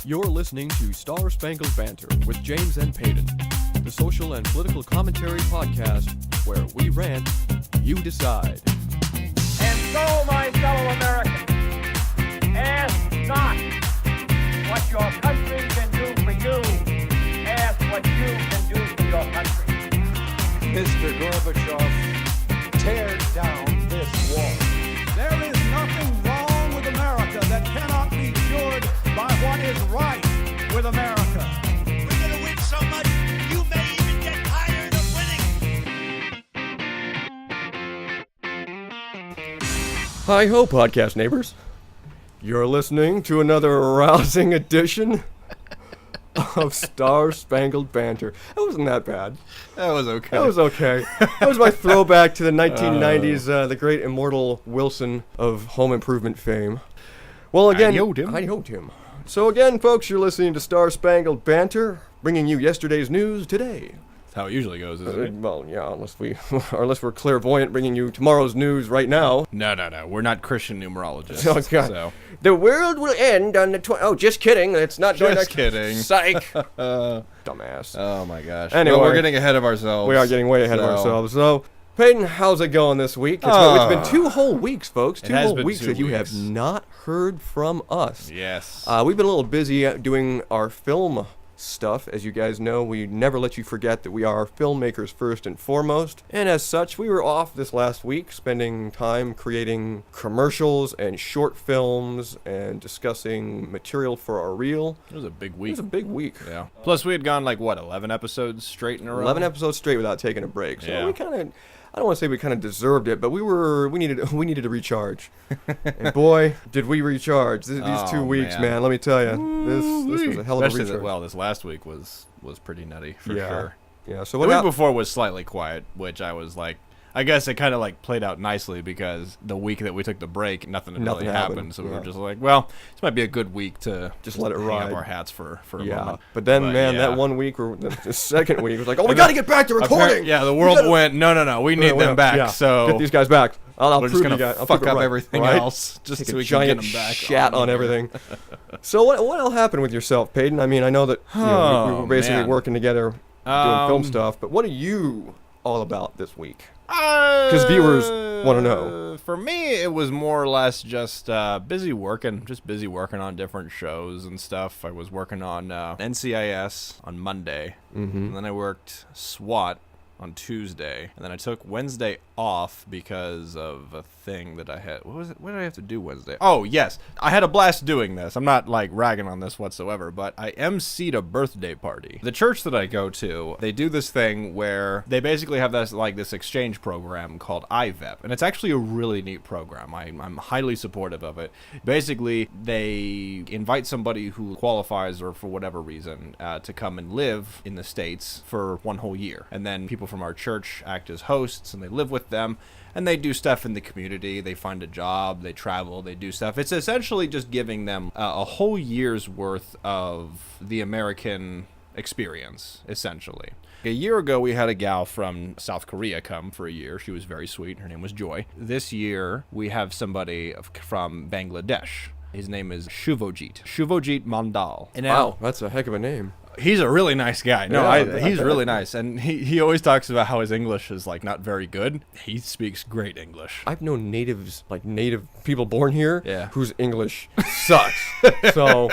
You're listening to Star Spangled Banter with James and Peyton, the social and political commentary podcast where we rant, you decide. And so, my fellow Americans, ask not what your country can do for you, ask what you can do for your country. Mr. Gorbachev, tear down this wall. There is nothing wrong with America that cannot be cured by what is right with America. We're going to win so much, you may even get tired of winning. Hi-ho, podcast neighbors. You're listening to another rousing edition of Star Spangled Banter. That wasn't that bad. That was okay. That was my throwback to the 1990s, the great immortal Wilson of Home Improvement fame. Well, again, I hoped him. So again, folks, you're listening to Star Spangled Banter, bringing you yesterday's news today. That's how it usually goes, isn't it? Well, yeah, unless we're clairvoyant, bringing you tomorrow's news right now. No. We're not Christian numerologists. Oh, God. So. The world will end on the Oh, just kidding. It's not Just kidding. Psych. Dumbass. Oh, my gosh. Anyway, well, we're getting ahead of ourselves. We are getting way ahead of ourselves. So, Peyton, how's it going this week? It's been 2 whole weeks, folks. 2 whole weeks that you have not heard from us. Yes. We've been a little busy doing our film stuff. As you guys know, we never let you forget that we are filmmakers first and foremost. And as such, we were off this last week, spending time creating commercials and short films and discussing material for our reel. It was a big week. It was a big week. Yeah. Plus, we had gone 11 episodes straight in a row? 11 episodes straight without taking a break. So we kind of, I don't want to say we kind of deserved it, but we needed to recharge. And boy, did we recharge. These 2 weeks, man, let me tell you. This was a hell of a recharge. This last week was pretty nutty, for sure. Yeah, so the week before was slightly quiet, which I was like, I guess it kind of played out nicely because the week that we took the break, nothing really happened. So we were just like, well, this might be a good week to just let it ride. Hang up our hats for a moment. But then, that 1 week, or the second week, was like, oh, we got to get back to recording. The world went, no, we need them back. Yeah. So get these guys back. I'll we're prove just you guys. I'll fuck up everything else just so we can get them back. Shat on everything. So what all happened with yourself, Peyton? I mean, I know that we were basically working together doing film stuff, but what are you all about this week? Because viewers want to know. For me, it was more or less just busy working on different shows and stuff. I was working on NCIS on Monday, and then I worked SWAT on Tuesday, and then I took Wednesday off because of a thing that I had. What was it? What did I have to do Wednesday? Oh, yes. I had a blast doing this. I'm not ragging on this whatsoever, but I emceed a birthday party. The church that I go to, they do this thing where they basically have this exchange program called IVEP, and it's actually a really neat program. I'm highly supportive of it. Basically, they invite somebody who qualifies or for whatever reason to come and live in the States for 1 whole year, and then people from our church act as hosts, and they live with them, and they do stuff in the community. They find a job, they travel, they do stuff. It's essentially just giving them a whole year's worth of the American experience, essentially. A year ago, we had a gal from South Korea come for a year. She was very sweet. Her name was Joy. This year, we have somebody from Bangladesh. His name is Shuvojit Mandal. And wow, that's a heck of a name. He's a really nice guy. He's really nice. And he always talks about how his English is not very good. He speaks great English. I've known native people born here whose English sucks. So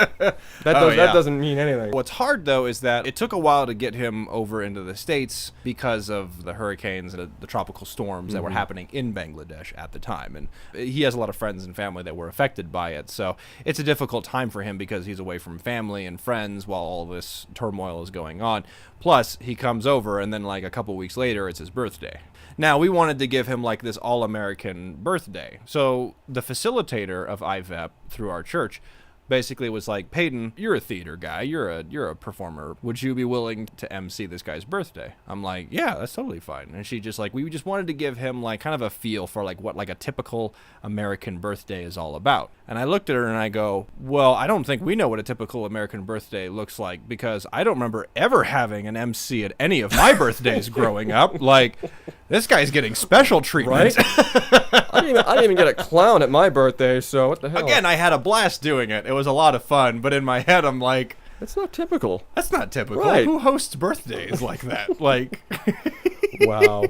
that doesn't mean anything. What's hard, though, is that it took a while to get him over into the States because of the hurricanes and the tropical storms that were happening in Bangladesh at the time. And he has a lot of friends and family that were affected by it. So it's a difficult time for him because he's away from family and friends while all this turmoil is going on. Plus, he comes over, and then a couple weeks later, it's his birthday. Now, we wanted to give him this all-American birthday. So the facilitator of IVEP through our church basically was like, Peyton, you're a theater guy, you're a performer. Would you be willing to MC this guy's birthday? I'm like, yeah, that's totally fine. And she just we just wanted to give him kind of a feel for what a typical American birthday is all about. And I looked at her and I go, well, I don't think we know what a typical American birthday looks like because I don't remember ever having an MC at any of my birthdays growing up. This guy's getting special treatment. Right? I didn't even get a clown at my birthday, so what the hell? Again, I had a blast doing it. It was a lot of fun, but in my head, I'm like, That's not typical. that's not typical. Right. Who hosts birthdays like that? Like, Wow.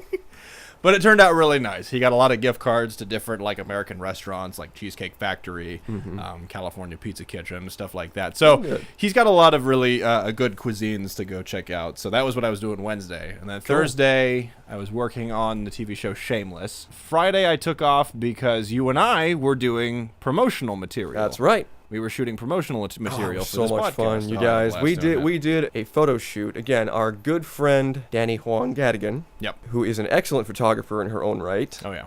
but it turned out really nice. He got a lot of gift cards to different like American restaurants, like Cheesecake Factory, California Pizza Kitchen, stuff like that. So Good. he's got a lot of really good cuisines to go check out. So that was what I was doing Wednesday, and then Thursday I was working on the TV show Shameless. Friday I took off because you and I were doing promotional material. That's right. We were shooting promotional material for So this much podcast. fun, you Oh, guys. blast We doing did it. we did a photo shoot. Again, our good friend Danny Huang Gadigan, Yep. who is an excellent photographer in her own right, Oh yeah.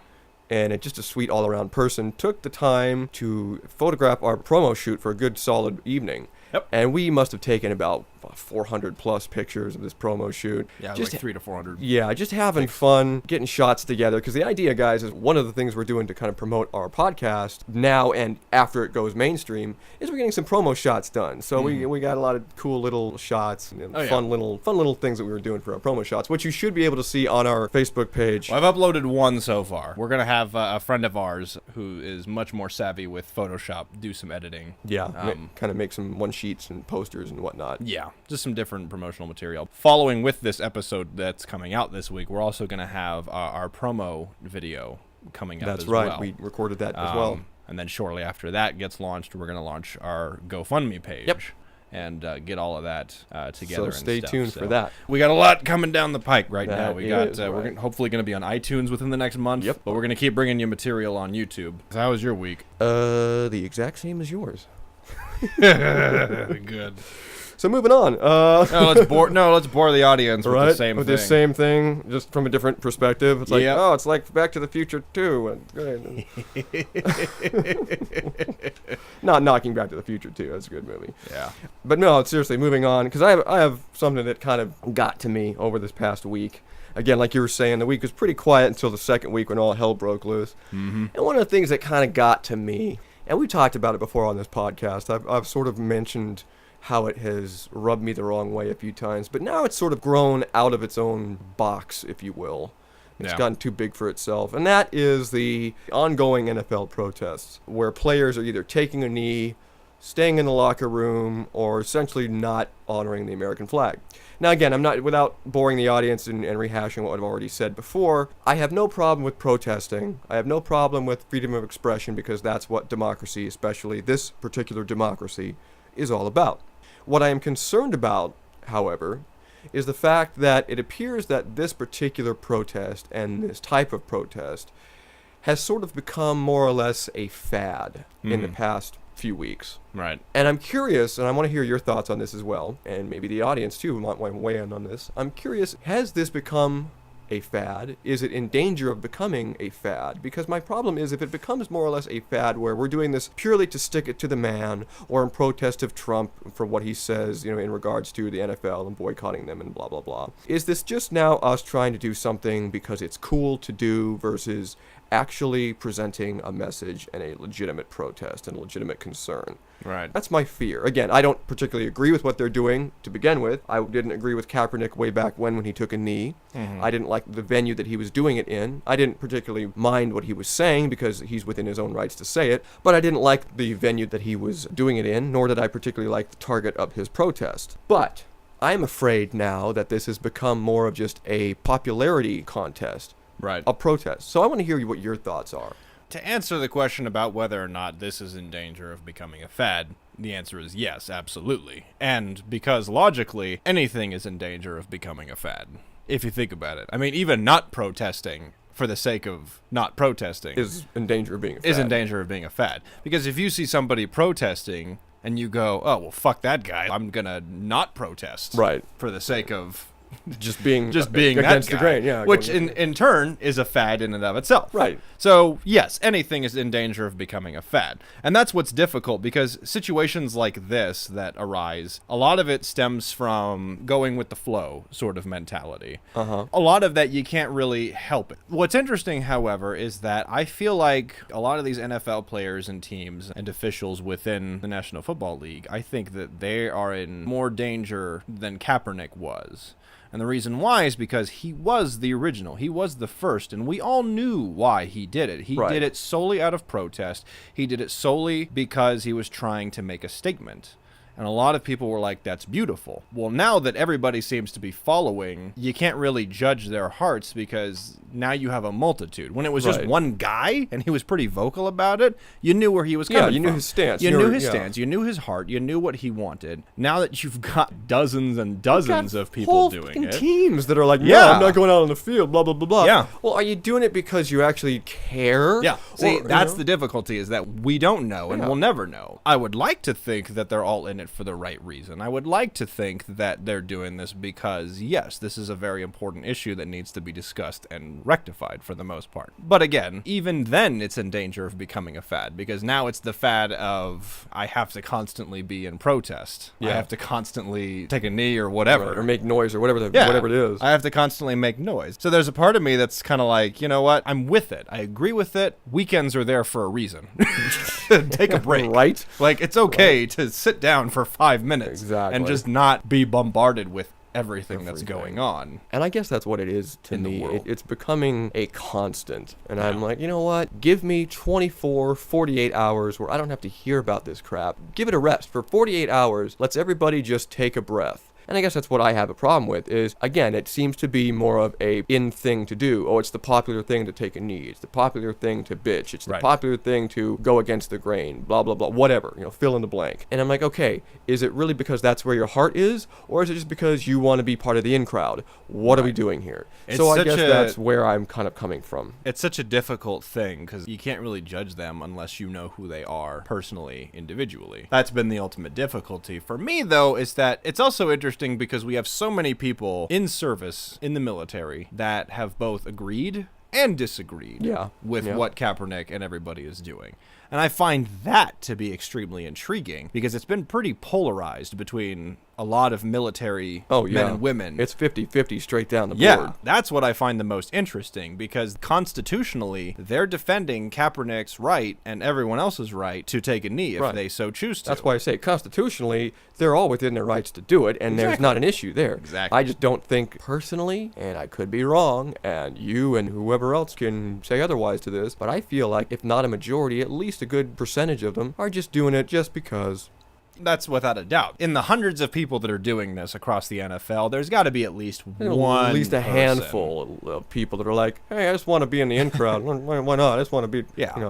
and just a sweet all-around person, took the time to photograph our promo shoot for a good solid evening. Yep. And we must have taken about 400 plus pictures of this promo shoot. Yeah, just like 300 to 400. Yeah, just having fun, getting shots together. Because the idea, guys, is one of the things we're doing to kind of promote our podcast now and after it goes mainstream is we're getting some promo shots done. So we got a lot of cool little shots and Oh, yeah. fun little things that we were doing for our promo shots, which you should be able to see on our Facebook page. Well, I've uploaded one so far. We're gonna have a friend of ours who is much more savvy with Photoshop do some editing. Yeah, Um, kind of make some one sheets and posters and whatnot. Yeah, just some different promotional material. Following with this episode that's coming out this week, we're also gonna have our promo video coming out. That's as right. well. We recorded that as well. And then shortly after that gets launched, we're gonna launch our GoFundMe page. Yep. And get all of that together. So and stay stuff. tuned for So that. We got a lot coming down the pike right now. That We got is we're right. hopefully going to be on iTunes within the next month. Yep. But we're going to keep bringing you material on YouTube. So how was your week? The exact same as yours. Good. So moving on. Let's bore the audience with right? the same with thing. the same thing, just from a different perspective. It's like, Yep. oh, it's like Back to the Future 2. Not knocking Back to the Future 2. That's a good movie. Yeah. But no, seriously, moving on, because I have something that kind of got to me over this past week. Again, like you were saying, the week was pretty quiet until the second week when all hell broke loose. Mm-hmm. And one of the things that kind of got to me, and we talked about it before on this podcast, I've sort of mentioned how it has rubbed me the wrong way a few times, but now it's sort of grown out of its own box, if you will. It's Yeah. gotten too big for itself. And that is the ongoing NFL protests, where players are either taking a knee, staying in the locker room, or essentially not honoring the American flag. Now, again, I'm not, without boring the audience and rehashing what I've already said before, I have no problem with protesting. I have no problem with freedom of expression, because that's what democracy, especially this particular democracy, is all about. What I am concerned about, however, is the fact that it appears that this particular protest and this type of protest has sort of become more or less a fad in the past few weeks. Right. And I'm curious, and I want to hear your thoughts on this as well, and maybe the audience too might want to weigh in on this. I'm curious, has this become a fad? Is it in danger of becoming a fad? Because my problem is, if it becomes more or less a fad where we're doing this purely to stick it to the man, or in protest of Trump for what he says, in regards to the NFL and boycotting them and blah, blah, blah. Is this just now us trying to do something because it's cool to do versus actually presenting a message and a legitimate protest and a legitimate concern? Right. That's my fear. Again, I don't particularly agree with what they're doing to begin with. I didn't agree with Kaepernick way back when he took a knee. I didn't like the venue that he was doing it in. I didn't particularly mind what he was saying because he's within his own rights to say it. But I didn't like the venue that he was doing it in, nor did I particularly like the target of his protest. But I'm afraid now that this has become more of just a popularity contest, Right. a protest. So I want to hear what your thoughts are. To answer the question about whether or not this is in danger of becoming a fad, the answer is yes, absolutely. And because logically, anything is in danger of becoming a fad, if you think about it. I mean, even not protesting for the sake of not protesting Is in danger of being a fad. is in danger of being a fad. Because if you see somebody protesting and you go, oh, well, fuck that guy, I'm gonna not protest. Right. For the sake of Just being that against the guy, grain, yeah. which going- in turn is a fad in and of itself. Right. So yes, anything is in danger of becoming a fad, and that's what's difficult because situations like this that arise, a lot of it stems from going with the flow sort of mentality. A lot of that you can't really help it. What's interesting, however, is that I feel like a lot of these NFL players and teams and officials within the National Football League, I think that they are in more danger than Kaepernick was. And the reason why is because he was the original. He was the first, and we all knew why he did it. He did it solely out of protest. He did it solely because he was trying to make a statement. And a lot of people were like, that's beautiful. Well, now that everybody seems to be following, you can't really judge their hearts because now you have a multitude. When it was just one guy and he was pretty vocal about it, you knew where he was coming from. Yeah, you knew his stance. You knew his stance. You knew his heart. You knew what he wanted. Now that you've got dozens and dozens of people doing it. Teams that are like, no, I'm not going out on the field, blah, blah, blah, blah. Yeah. Well, are you doing it because you actually care? Yeah. See, that's the difficulty, is that we don't know and we'll never know. I would like to think that they're all in it for the right reason. I would like to think that they're doing this because, yes, this is a very important issue that needs to be discussed and rectified for the most part. But again, even then it's in danger of becoming a fad, because now it's the fad of I have to constantly be in protest. I have to constantly take a knee or whatever. Or make noise or whatever whatever it is. I have to constantly make noise. So there's a part of me that's kind of like, you know what? I'm with it. I agree with it. Weekends are there for a reason. Take a break. Right? Like, it's okay to sit down for 5 minutes and just not be bombarded with everything that's going on. And I guess that's what it is to in me. the world. It's becoming a constant. And I'm like, you know what? Give me 24, 48 hours where I don't have to hear about this crap. Give it a rest. For 48 hours, let's everybody just take a breath. And I guess that's what I have a problem with is, again, it seems to be more of a in thing to do. Oh, it's the popular thing to take a knee. It's the popular thing to bitch. It's the popular thing to go against the grain, blah, blah, blah, whatever, fill in the blank. And I'm like, okay, is it really because that's where your heart is? Or is it just because you want to be part of the in crowd? What are we doing here? So I guess that's where I'm kind of coming from. It's such a difficult thing because you can't really judge them unless you know who they are personally, individually. That's been the ultimate difficulty. For me, though, is that it's also interesting because we have so many people in service in the military that have both agreed and disagreed with what Kaepernick and everybody is doing. And I find that to be extremely intriguing because it's been pretty polarized between a lot of military men and women. It's 50-50 straight down the board. Yeah, that's what I find the most interesting because constitutionally, they're defending Kaepernick's right and everyone else's right to take a knee if they so choose to. That's why I say constitutionally, they're all within their rights to do it, and there's not an issue there. Exactly. I just don't think personally, and I could be wrong, and you and whoever else can say otherwise to this, but I feel like if not a majority, at least a good percentage of them are just doing it just because. That's without a doubt. In the hundreds of people that are doing this across the NFL, there's got to be at least one. At least a handful of people that are like, hey, I just want to be in the in crowd. Why not? I just want to be,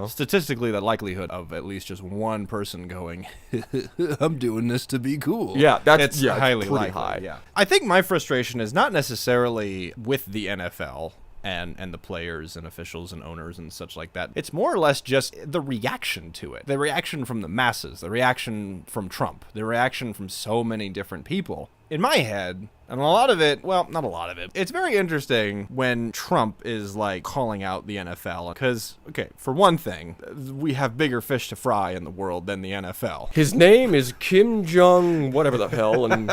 Statistically, the likelihood of at least just one person going, I'm doing this to be cool. Yeah, it's highly pretty likely. high. Yeah. I think my frustration is not necessarily with the NFL. And the players and officials and owners and such like that. It's more or less just the reaction to it. The reaction from the masses, the reaction from Trump, the reaction from so many different people. In my head, and a lot of it, well, not a lot of it, it's very interesting when Trump is like calling out the NFL because, okay, for one thing, we have bigger fish to fry in the world than the NFL. His name is Kim Jong, whatever the hell, and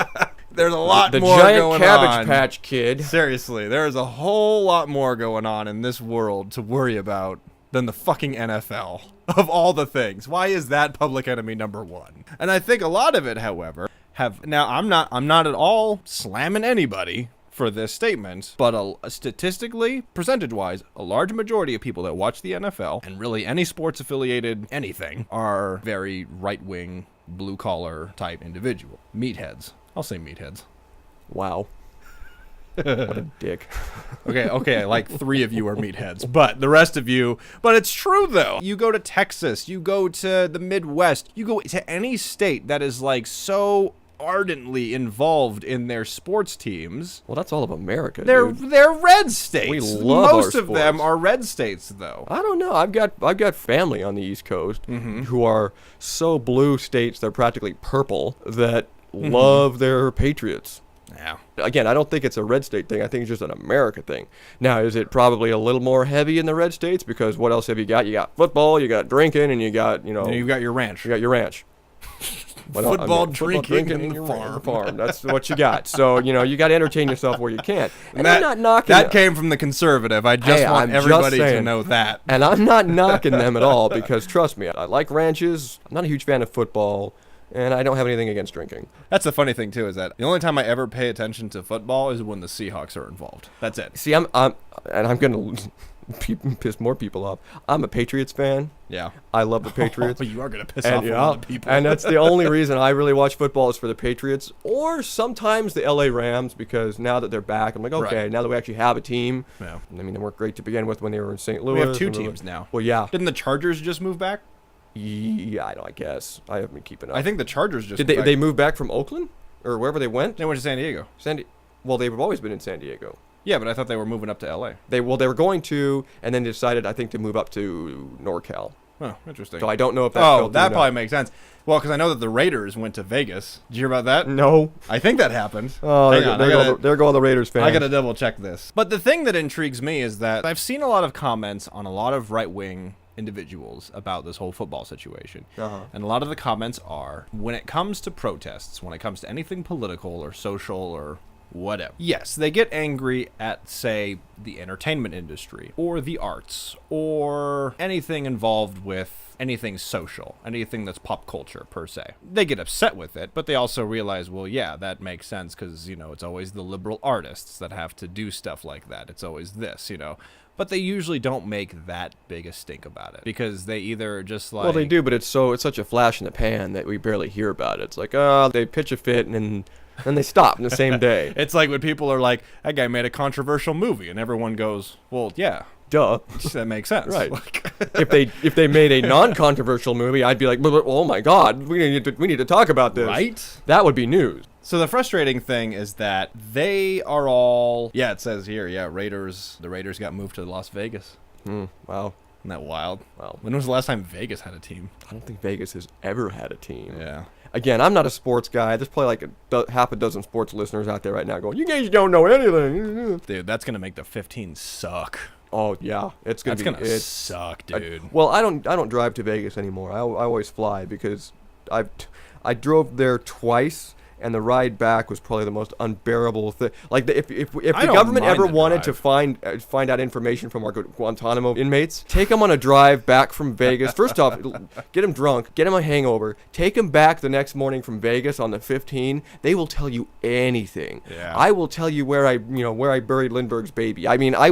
there's a lot the more giant going Cabbage on. Patch Kid. Seriously, there is a whole lot more going on in this world to worry about than the fucking NFL. Of all the things, why is that public enemy number one? And I think a lot of it, however, I'm not at all slamming anybody for this statement, but statistically, percentage-wise, a large majority of people that watch the NFL and really any sports-affiliated anything are very right-wing, blue-collar type individual. Meatheads. I'll say meatheads. Wow. What a dick. Okay, like 3 of you are meatheads, but the rest of you, but it's true though. You go to Texas, you go to the Midwest, you go to any state that is like so ardently involved in their sports teams. Well, that's all of America, They're red states. We love Most our of them sports. are red states though. I don't know. I've got family on the East Coast who are so blue states they're practically purple that love their Patriots. Yeah. Again, I don't think it's a red state thing. I think it's just an America thing. Now, is it probably a little more heavy in the red states? Because what else have you got? You got football, you got drinking, and you got, And you've got your ranch. You got your ranch. Football, drinking, and your the farm. That's what you got. So, you got to entertain yourself where you can. And that, I'm not knocking that came from the conservative. I just want everybody to know that. And I'm not knocking them at all because, trust me, I like ranches. I'm not a huge fan of football. and I don't have anything against drinking. That's the funny thing too, is that the only time I ever pay attention to football is when the Seahawks are involved. That's it. See, I'm gonna piss more people off. I'm a Patriots fan. Yeah. I love the Patriots. Oh, you are gonna piss off a lot of people. And that's the only reason I really watch football is for the Patriots, or sometimes the LA Rams, because now that they're back, I'm like, okay, Right. now that we actually have a team. Yeah. I mean, they weren't great to begin with when they were in St. Louis. We have two and teams now. Well, yeah. Didn't the Chargers just move back? Yeah, I guess. I haven't been keeping up. I think the Chargers just Did moved back. they move back from Oakland? Or wherever they went? They went to San Diego. Well, they've always been in San Diego. Yeah, but I thought they were moving up to LA. They were going to, and then decided, I think, to move up to NorCal. Oh, interesting. So I don't know if that Oh, fell that through probably makes sense. Well, because I know that the Raiders went to Vegas. Did you hear about that? No. I think that happened. Oh, Hang on, there go all the Raiders fans. I gotta double check this. But the thing that intrigues me is that I've seen a lot of comments on a lot of right-wing individuals about this whole football situation. And a lot of the comments are, when it comes to protests, when it comes to anything political or social or whatever, yes, they get angry at, say, the entertainment industry or the arts or anything involved with anything social, anything that's pop culture per se. They get upset with it, but they also realize, well, yeah, that makes sense because, it's always the liberal artists that have to do stuff like that. It's always this, But they usually don't make that big a stink about it because they either just like... Well, they do, but it's such a flash in the pan that we barely hear about it. It's like, they pitch a fit and then they stop in the same day. It's like when people are like, that guy made a controversial movie, and everyone goes, well, yeah. Duh. That makes sense. Right. Like, if they made a non-controversial movie, I'd be like, oh my God, we need to talk about this. Right? That would be news. So the frustrating thing is that they are all... Yeah, it says here, Raiders. The Raiders got moved to Las Vegas. Wow. Isn't that wild? Wow. When was the last time Vegas had a team? I don't think Vegas has ever had a team. Yeah. Again, I'm not a sports guy. There's probably like half a dozen sports listeners out there right now going, you guys don't know anything. Dude, that's going to make the 15 suck. Oh, yeah. It's going to suck, dude. Well, I don't drive to Vegas anymore. I always fly because I drove there twice. And the ride back was probably the most unbearable thing. Like, if the government ever wanted to find out information from our Guantanamo inmates, take them on a drive back from Vegas. First off, get them drunk, get them a hangover, take them back the next morning from Vegas on the 15. They will tell you anything. Yeah. I will tell you where I buried Lindbergh's baby. I mean, I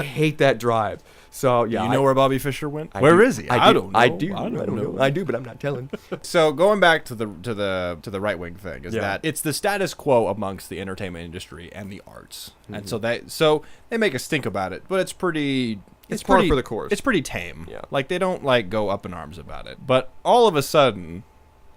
hate that drive. So yeah, You know where Bobby Fischer went? Where is he? I don't know. I don't know. I do, but I'm not telling. So going back to the right wing thing is that it's the status quo amongst the entertainment industry and the arts, and so they make a stink about it, but it's pretty. It's par for the course. It's pretty tame. Yeah. Like they don't go up in arms about it, but all of a sudden,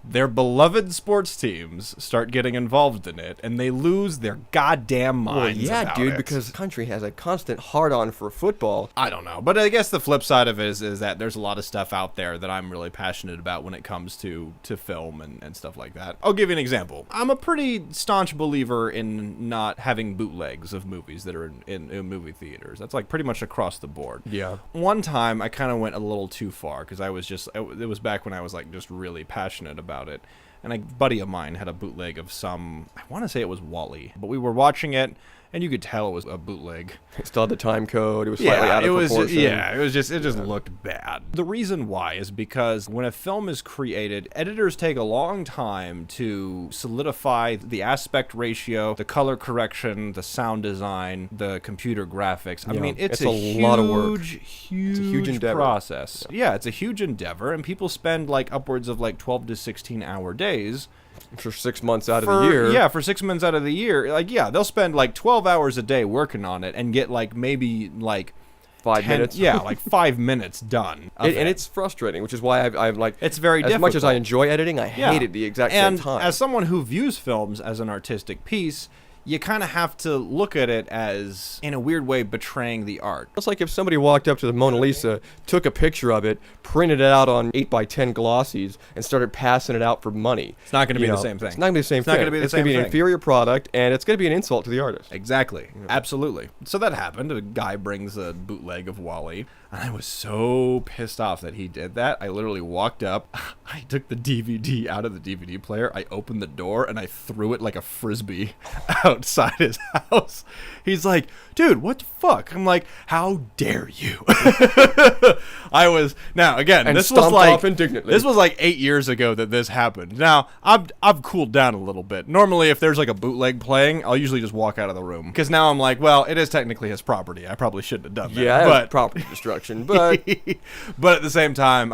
their beloved sports teams start getting involved in it, and they lose their goddamn minds. Well, yeah, about dude, it. because the country has a constant hard-on for football. I don't know, but I guess the flip side of it is that there's a lot of stuff out there that I'm really passionate about when it comes to film and stuff like that. I'll give you an example. I'm a pretty staunch believer in not having bootlegs of movies that are in movie theaters. That's like pretty much across the board. Yeah. One time I kind of went a little too far because it was back when I was like just really passionate about it. And a buddy of mine had a bootleg of I want to say it was Wall-E, but we were watching it, and you could tell it was a bootleg. It still had the time code. It was slightly out of proportion. It just looked bad. The reason why is because when a film is created, editors take a long time to solidify the aspect ratio, the color correction, the sound design, the computer graphics. I Yeah. mean, it's a lot of work. Huge It's a huge endeavor. process. Yeah, it's a huge endeavor, and people spend like upwards of like 12 to 16-hour days For 6 months out of the year. Yeah, for 6 months out of the year. Like, yeah, they'll spend like 12 hours a day working on it and get like maybe like 5 minutes. Yeah, like 5 minutes done. And it's frustrating, which is why I'm like... It's very As much as I difficult. enjoy editing, I hate it the exact same time. And as someone who views films as an artistic piece, you kind of have to look at it as, in a weird way, betraying the art. It's like if somebody walked up to the Mona Lisa, took a picture of it, printed it out on 8x10 glossies, and started passing it out for money. It's not going to be the same thing. It's not going to be the same It's not thing. gonna be the It's going same to be an thing. inferior product, and it's going to be an insult to the artist. Exactly. Absolutely. So that happened. A guy brings a bootleg of Wall-E. And I was so pissed off that he did that. I literally walked up, I took the DVD out of the DVD player, I opened the door, and I threw it like a frisbee outside his house. He's like, dude, what the fuck? I'm like, how dare you? I was, now again, And this was stomped like off indignantly. this was like 8 years ago that this happened. Now I've cooled down a little bit. Normally, if there's like a bootleg playing, I'll usually just walk out of the room because now I'm like, well, it is technically his property. I probably shouldn't have done that. Yeah, but property destruction, but but at the same time,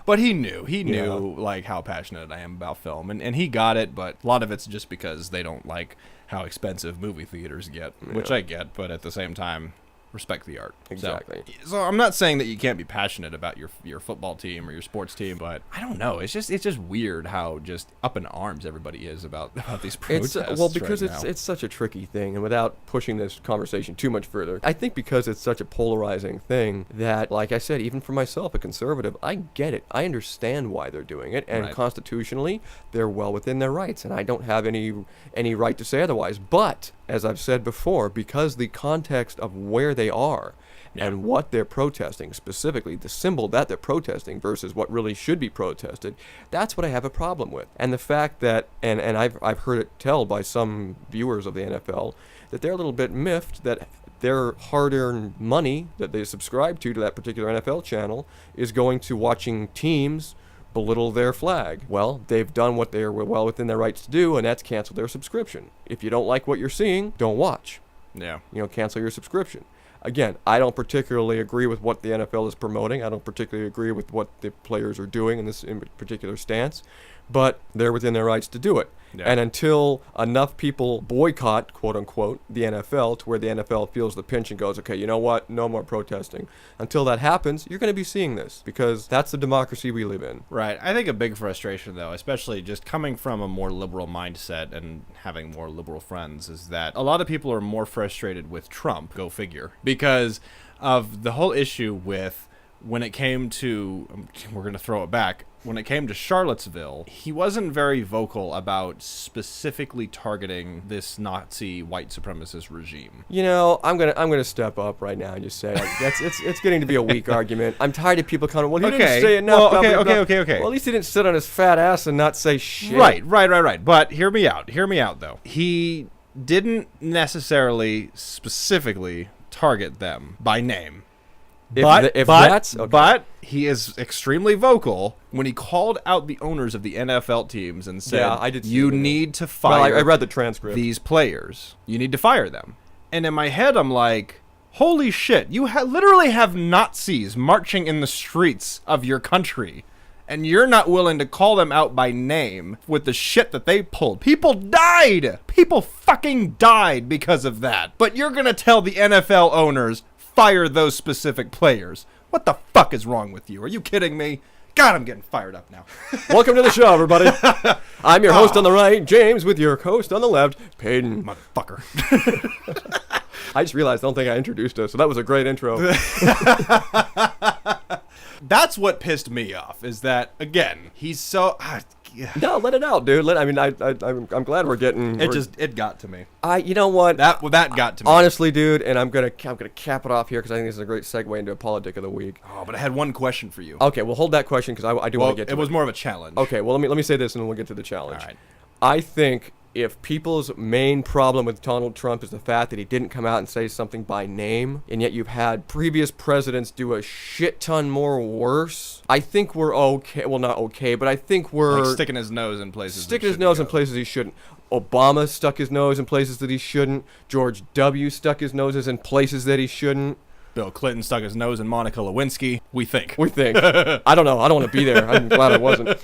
but he knew Yeah. like how passionate I am about film, and he got it. But a lot of it's just because they don't like how expensive movie theaters get, which I get. But at the same time, respect the art. Exactly. So I'm not saying that you can't be passionate about your football team or your sports team, but I don't know. It's just weird how just up in arms everybody is about these protests. Because right now. it's such a tricky thing, and without pushing this conversation too much further, I think because it's such a polarizing thing that, like I said, even for myself, a conservative, I get it. I understand why they're doing it, and Right. constitutionally, they're well within their rights, and I don't have any right to say otherwise. But as I've said before, because the context of where they are and what they're protesting, specifically the symbol that they're protesting versus what really should be protested, that's what I have a problem with. And the fact that, and I've heard it tell by some viewers of the NFL, that they're a little bit miffed that their hard-earned money that they subscribe to that particular NFL channel is going to watching teams belittle their flag. Well, they've done what they're well within their rights to do, and that's cancel their subscription. If you don't like what you're seeing, don't watch. Yeah. Cancel your subscription. Again, I don't particularly agree with what the NFL is promoting. I don't particularly agree with what the players are doing in this particular stance, but they're within their rights to do it. Yeah. And until enough people boycott, quote unquote, the NFL to where the NFL feels the pinch and goes, okay, you know what? No more protesting. Until that happens, you're going to be seeing this because that's the democracy we live in. Right. I think a big frustration, though, especially just coming from a more liberal mindset and having more liberal friends, is that a lot of people are more frustrated with Trump, go figure, because of the whole issue with when it came to, we're going to throw it back, when it came to Charlottesville, he wasn't very vocal about specifically targeting this Nazi white supremacist regime. I'm gonna step up right now and just say it's getting to be a weak argument. I'm tired of people coming. Well, he didn't say enough. Well, blah, blah, blah." okay. Well, at least he didn't sit on his fat ass and not say shit. Right. But hear me out, though. He didn't necessarily specifically target them by name. But he is extremely vocal when he called out the owners of the NFL teams and said, Yeah, I did see you that. need to fire Well, I read the transcript. these players. You need to fire them. And in my head, I'm like, holy shit, you literally have Nazis marching in the streets of your country, and you're not willing to call them out by name with the shit that they pulled. People died! People fucking died because of that. But you're gonna tell the NFL owners, fire those specific players. What the fuck is wrong with you? Are you kidding me? God, I'm getting fired up now. Welcome to the show, everybody. I'm your host on the right, James, with your host on the left, Peyton. Motherfucker. I just realized I don't think I introduced us, so that was a great intro. That's what pissed me off, is that, again, he's so... No, let it out, dude. I'm glad we're getting... It got to me. You know what? That got to me. Honestly, dude, and I'm gonna cap it off here because I think this is a great segue into a politic of the week. Oh, but I had one question for you. Okay, well, hold that question because I do want to get to it. It was more of a challenge. Okay, well, let me say this and then we'll get to the challenge. All right. I think if people's main problem with Donald Trump is the fact that he didn't come out and say something by name, and yet you've had previous presidents do a shit ton more worse, I think we're okay. Well, not okay, but I think we're... Like sticking his nose in places Sticking his nose in places he shouldn't. Obama stuck his nose in places that he shouldn't. George W. stuck his noses in places that he shouldn't. Bill Clinton stuck his nose in Monica Lewinsky. We think. I don't know. I don't want to be there. I'm glad I wasn't.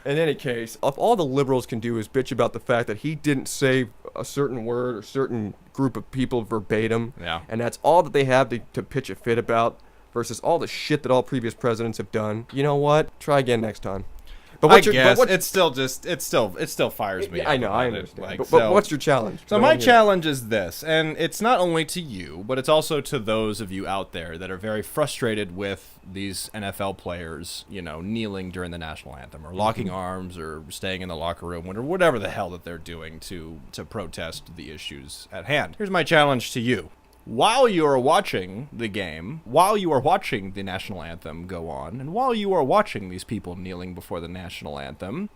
In any case, if all the liberals can do is bitch about the fact that he didn't say a certain word or certain group of people verbatim, Yeah. and that's all that they have to pitch a fit about versus all the shit that all previous presidents have done, you know what? Try again next time. But I guess it still fires me. I know, up I about it. understand. Like, but what's your challenge? So my challenge is this, and it's not only to you, but it's also to those of you out there that are very frustrated with these NFL players, kneeling during the national anthem or locking arms or staying in the locker room or whatever the hell that they're doing to protest the issues at hand. Here's my challenge to you. while you are watching the game, while you are watching the national anthem go on, and while you are watching these people kneeling before the national anthem,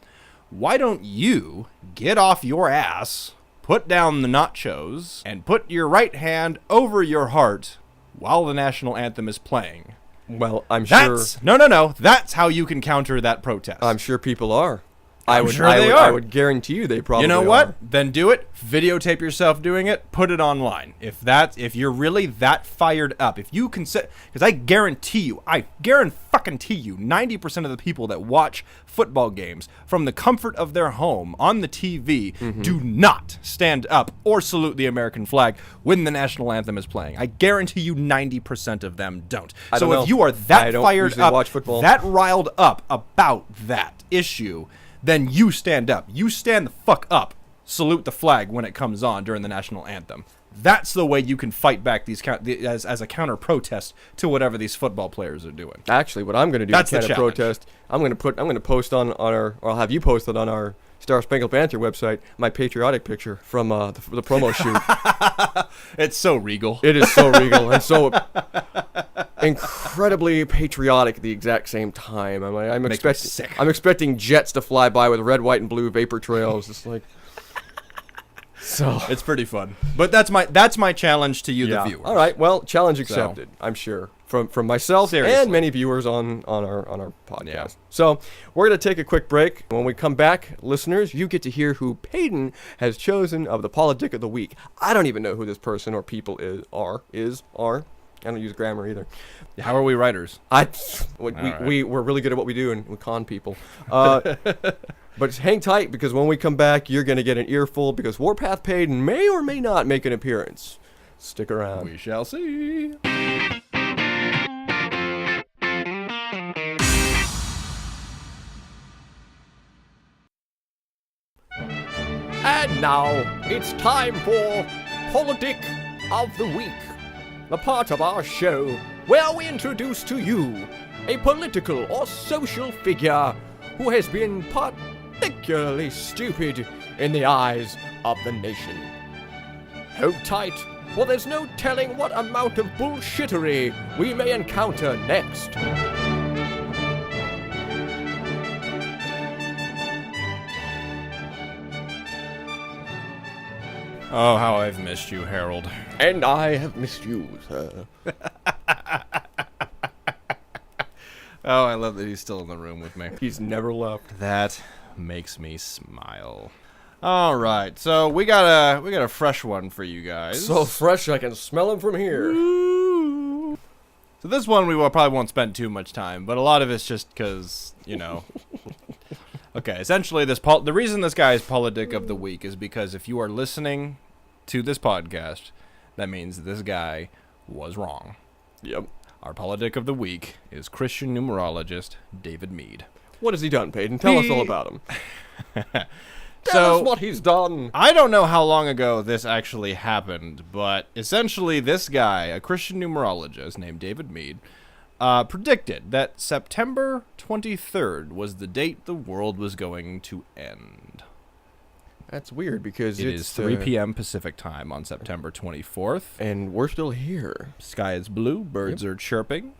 why don't you get off your ass, put down the nachos, and put your right hand over your heart while the national anthem is playing? Well, I'm sure. No. That's how you can counter that protest. I'm sure people are. I'm sure they are. I would guarantee you they probably are. You know what? Then do it. Videotape yourself doing it. Put it online. If you're really that fired up, if you can set, because I guarantee you, 90% of the people that watch football games from the comfort of their home on the TV do not stand up or salute the American flag when the national anthem is playing. I guarantee you 90% of them don't. So if you are that fired up, that riled up about that issue, then you stand up. You stand the fuck up. Salute the flag when it comes on during the national anthem. That's the way you can fight back these as a counter protest to whatever these football players are doing. Actually, what I'm going to do to counter protest, I'm going to post on our, or I'll have you posted on our Star Spangled Banter website, my patriotic picture from the promo shoot. It's so regal. It is so regal and so incredibly patriotic at the exact same time. I'm expecting jets to fly by with red, white, and blue vapor trails. It's like, so it's pretty fun. But that's my challenge to you, the viewers. All right. Well, challenge accepted. I'm sure from myself and many viewers on our podcast. Yeah. So we're gonna take a quick break. When we come back, listeners, you get to hear who Peyton has chosen of the politic of the week. I don't even know who this person or people are. I don't use grammar either. How are we writers? We're really good at what we do, and we con people. But hang tight, because when we come back, you're going to get an earful, because Warpath Payton may or may not make an appearance. Stick around. We shall see. And now, it's time for Politic of the Week, the part of our show where we introduce to you a political or social figure who has been particularly stupid in the eyes of the nation. Hold tight, for there's no telling what amount of bullshittery we may encounter next. Oh, how I've missed you, Harold. And I have missed you, sir. Oh, I love that he's still in the room with me. He's never left. That makes me smile. All right, so we got a fresh one for you guys. So fresh I can smell him from here. Ooh. So this one we probably won't spend too much time, but a lot of it's just because, you know. Okay, essentially the reason this guy is Politic of the Week is because if you are listening to this podcast, that means that this guy was wrong. Yep. Our Politic of the Week is Christian numerologist David Meade. What has he done, Peyton? Tell us all about him. Tell us what he's done. I don't know how long ago this actually happened, but essentially this guy, a Christian numerologist named David Meade, predicted that September 23rd was the date the world was going to end. That's weird, because it is 3 p.m. Pacific time on September 24th. And we're still here. Sky is blue, birds are chirping,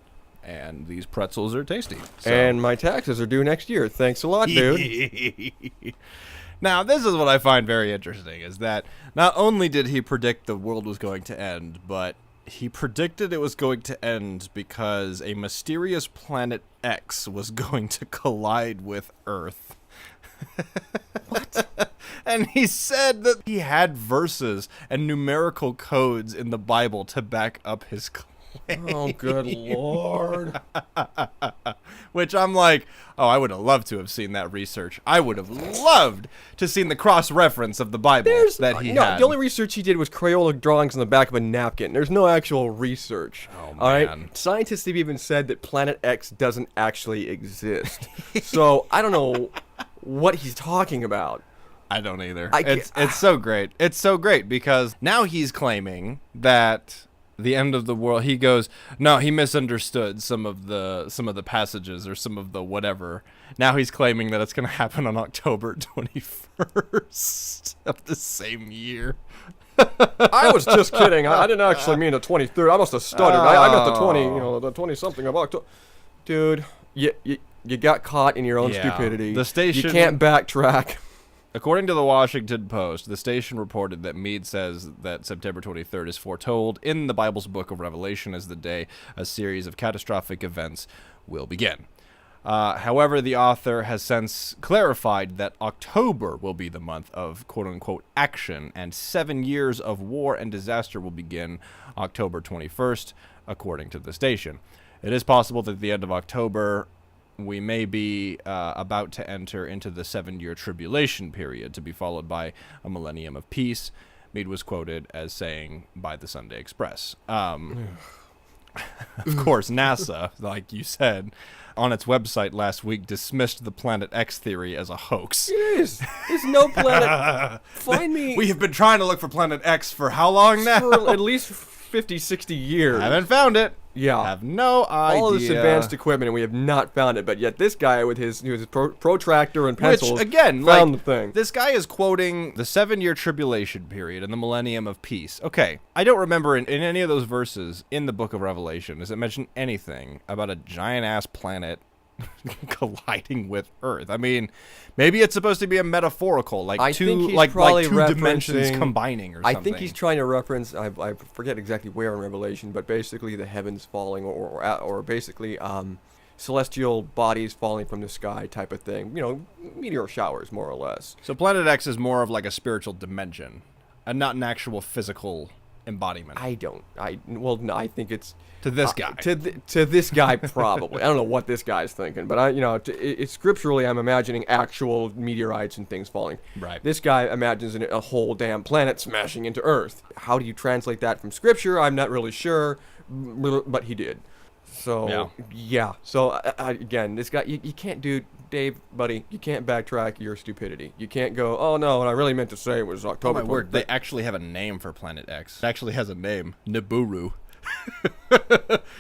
and these pretzels are tasty. So. And my taxes are due next year. Thanks a lot, dude. Now, this is what I find very interesting, is that not only did he predict the world was going to end, but he predicted it was going to end because a mysterious planet X was going to collide with Earth. What? And he said that he had verses and numerical codes in the Bible to back up his claim. Oh, good Lord. Which I'm like, oh, I would have loved to have seen that research. I would have loved to have seen the cross-reference of the Bible that he had. The only research he did was Crayola drawings on the back of a napkin. There's no actual research. Oh, man. All right? Scientists have even said that Planet X doesn't actually exist. So I don't know what he's talking about. I don't either. It's so great. It's so great because now he's claiming that the end of the world. He goes, no, he misunderstood some of the passages or some of the whatever. Now he's claiming that it's going to happen on October 21st of the same year. I was just kidding. I didn't actually mean the 23rd. I must have stuttered. I meant the 20, the 20-something of October. Dude, you got caught in your own stupidity. The station... You can't backtrack. According to the Washington Post, the station reported that Meade says that September 23rd is foretold in the Bible's book of Revelation as the day a series of catastrophic events will begin. However, the author has since clarified that October will be the month of quote-unquote action, and 7 years of war and disaster will begin October 21st, according to the station. It is possible that at the end of October, we may be about to enter into the 7-year tribulation period, to be followed by a millennium of peace. Meade was quoted as saying by the Sunday Express. Of course, NASA, like you said, on its website last week dismissed the Planet X theory as a hoax. It is. There's no planet. Find me. We have been trying to look for Planet X for how long now? For at least 50, 60 years. I haven't found it. Yeah. I have no idea. All this advanced equipment, and we have not found it. But yet this guy with his protractor and pencils Which, again, found like, the thing. This guy is quoting the 7-year tribulation period and the millennium of peace. Okay, I don't remember in any of those verses in the book of Revelation does it mention anything about a giant-ass planet colliding with Earth. I mean, maybe it's supposed to be a metaphorical, like two dimensions combining or something. I think he's trying to reference, I forget exactly where in Revelation, but basically the heavens falling or basically celestial bodies falling from the sky type of thing. Meteor showers, more or less. So Planet X is more of like a spiritual dimension and not an actual physical embodiment. I think it's... To this guy. To this guy, probably. I don't know what this guy's thinking, but it's scripturally, I'm imagining actual meteorites and things falling. Right. This guy imagines a whole damn planet smashing into Earth. How do you translate that from scripture? I'm not really sure, but he did. So, yeah. So, again, this guy, you can't do... Dave, buddy, you can't backtrack your stupidity. You can't go, oh, no, what I really meant to say was October. Oh, my word. They actually have a name for Planet X. It actually has a name. Nibiru.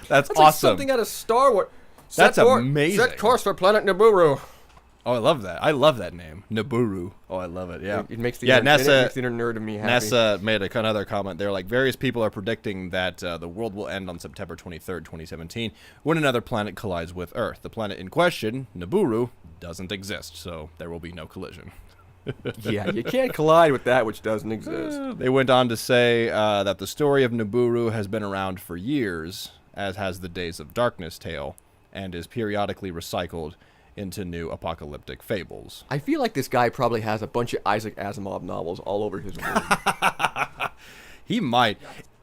That's awesome. Like something out of Star Wars. That's amazing. Set course for planet Nibiru. Oh, I love that. I love that name, Nibiru. Oh, I love it. Yeah, it makes the NASA, it makes the inner nerd of me happy. NASA made another comment. They're like, various people are predicting that the world will end on September 23rd, 2017, when another planet collides with Earth. The planet in question, Nibiru, doesn't exist, so there will be no collision. Yeah, you can't collide with that which doesn't exist. They went on to say that the story of Nibiru has been around for years, as has the Days of Darkness tale, and is periodically recycled into new apocalyptic fables. I feel like this guy probably has a bunch of Isaac Asimov novels all over his room. He might.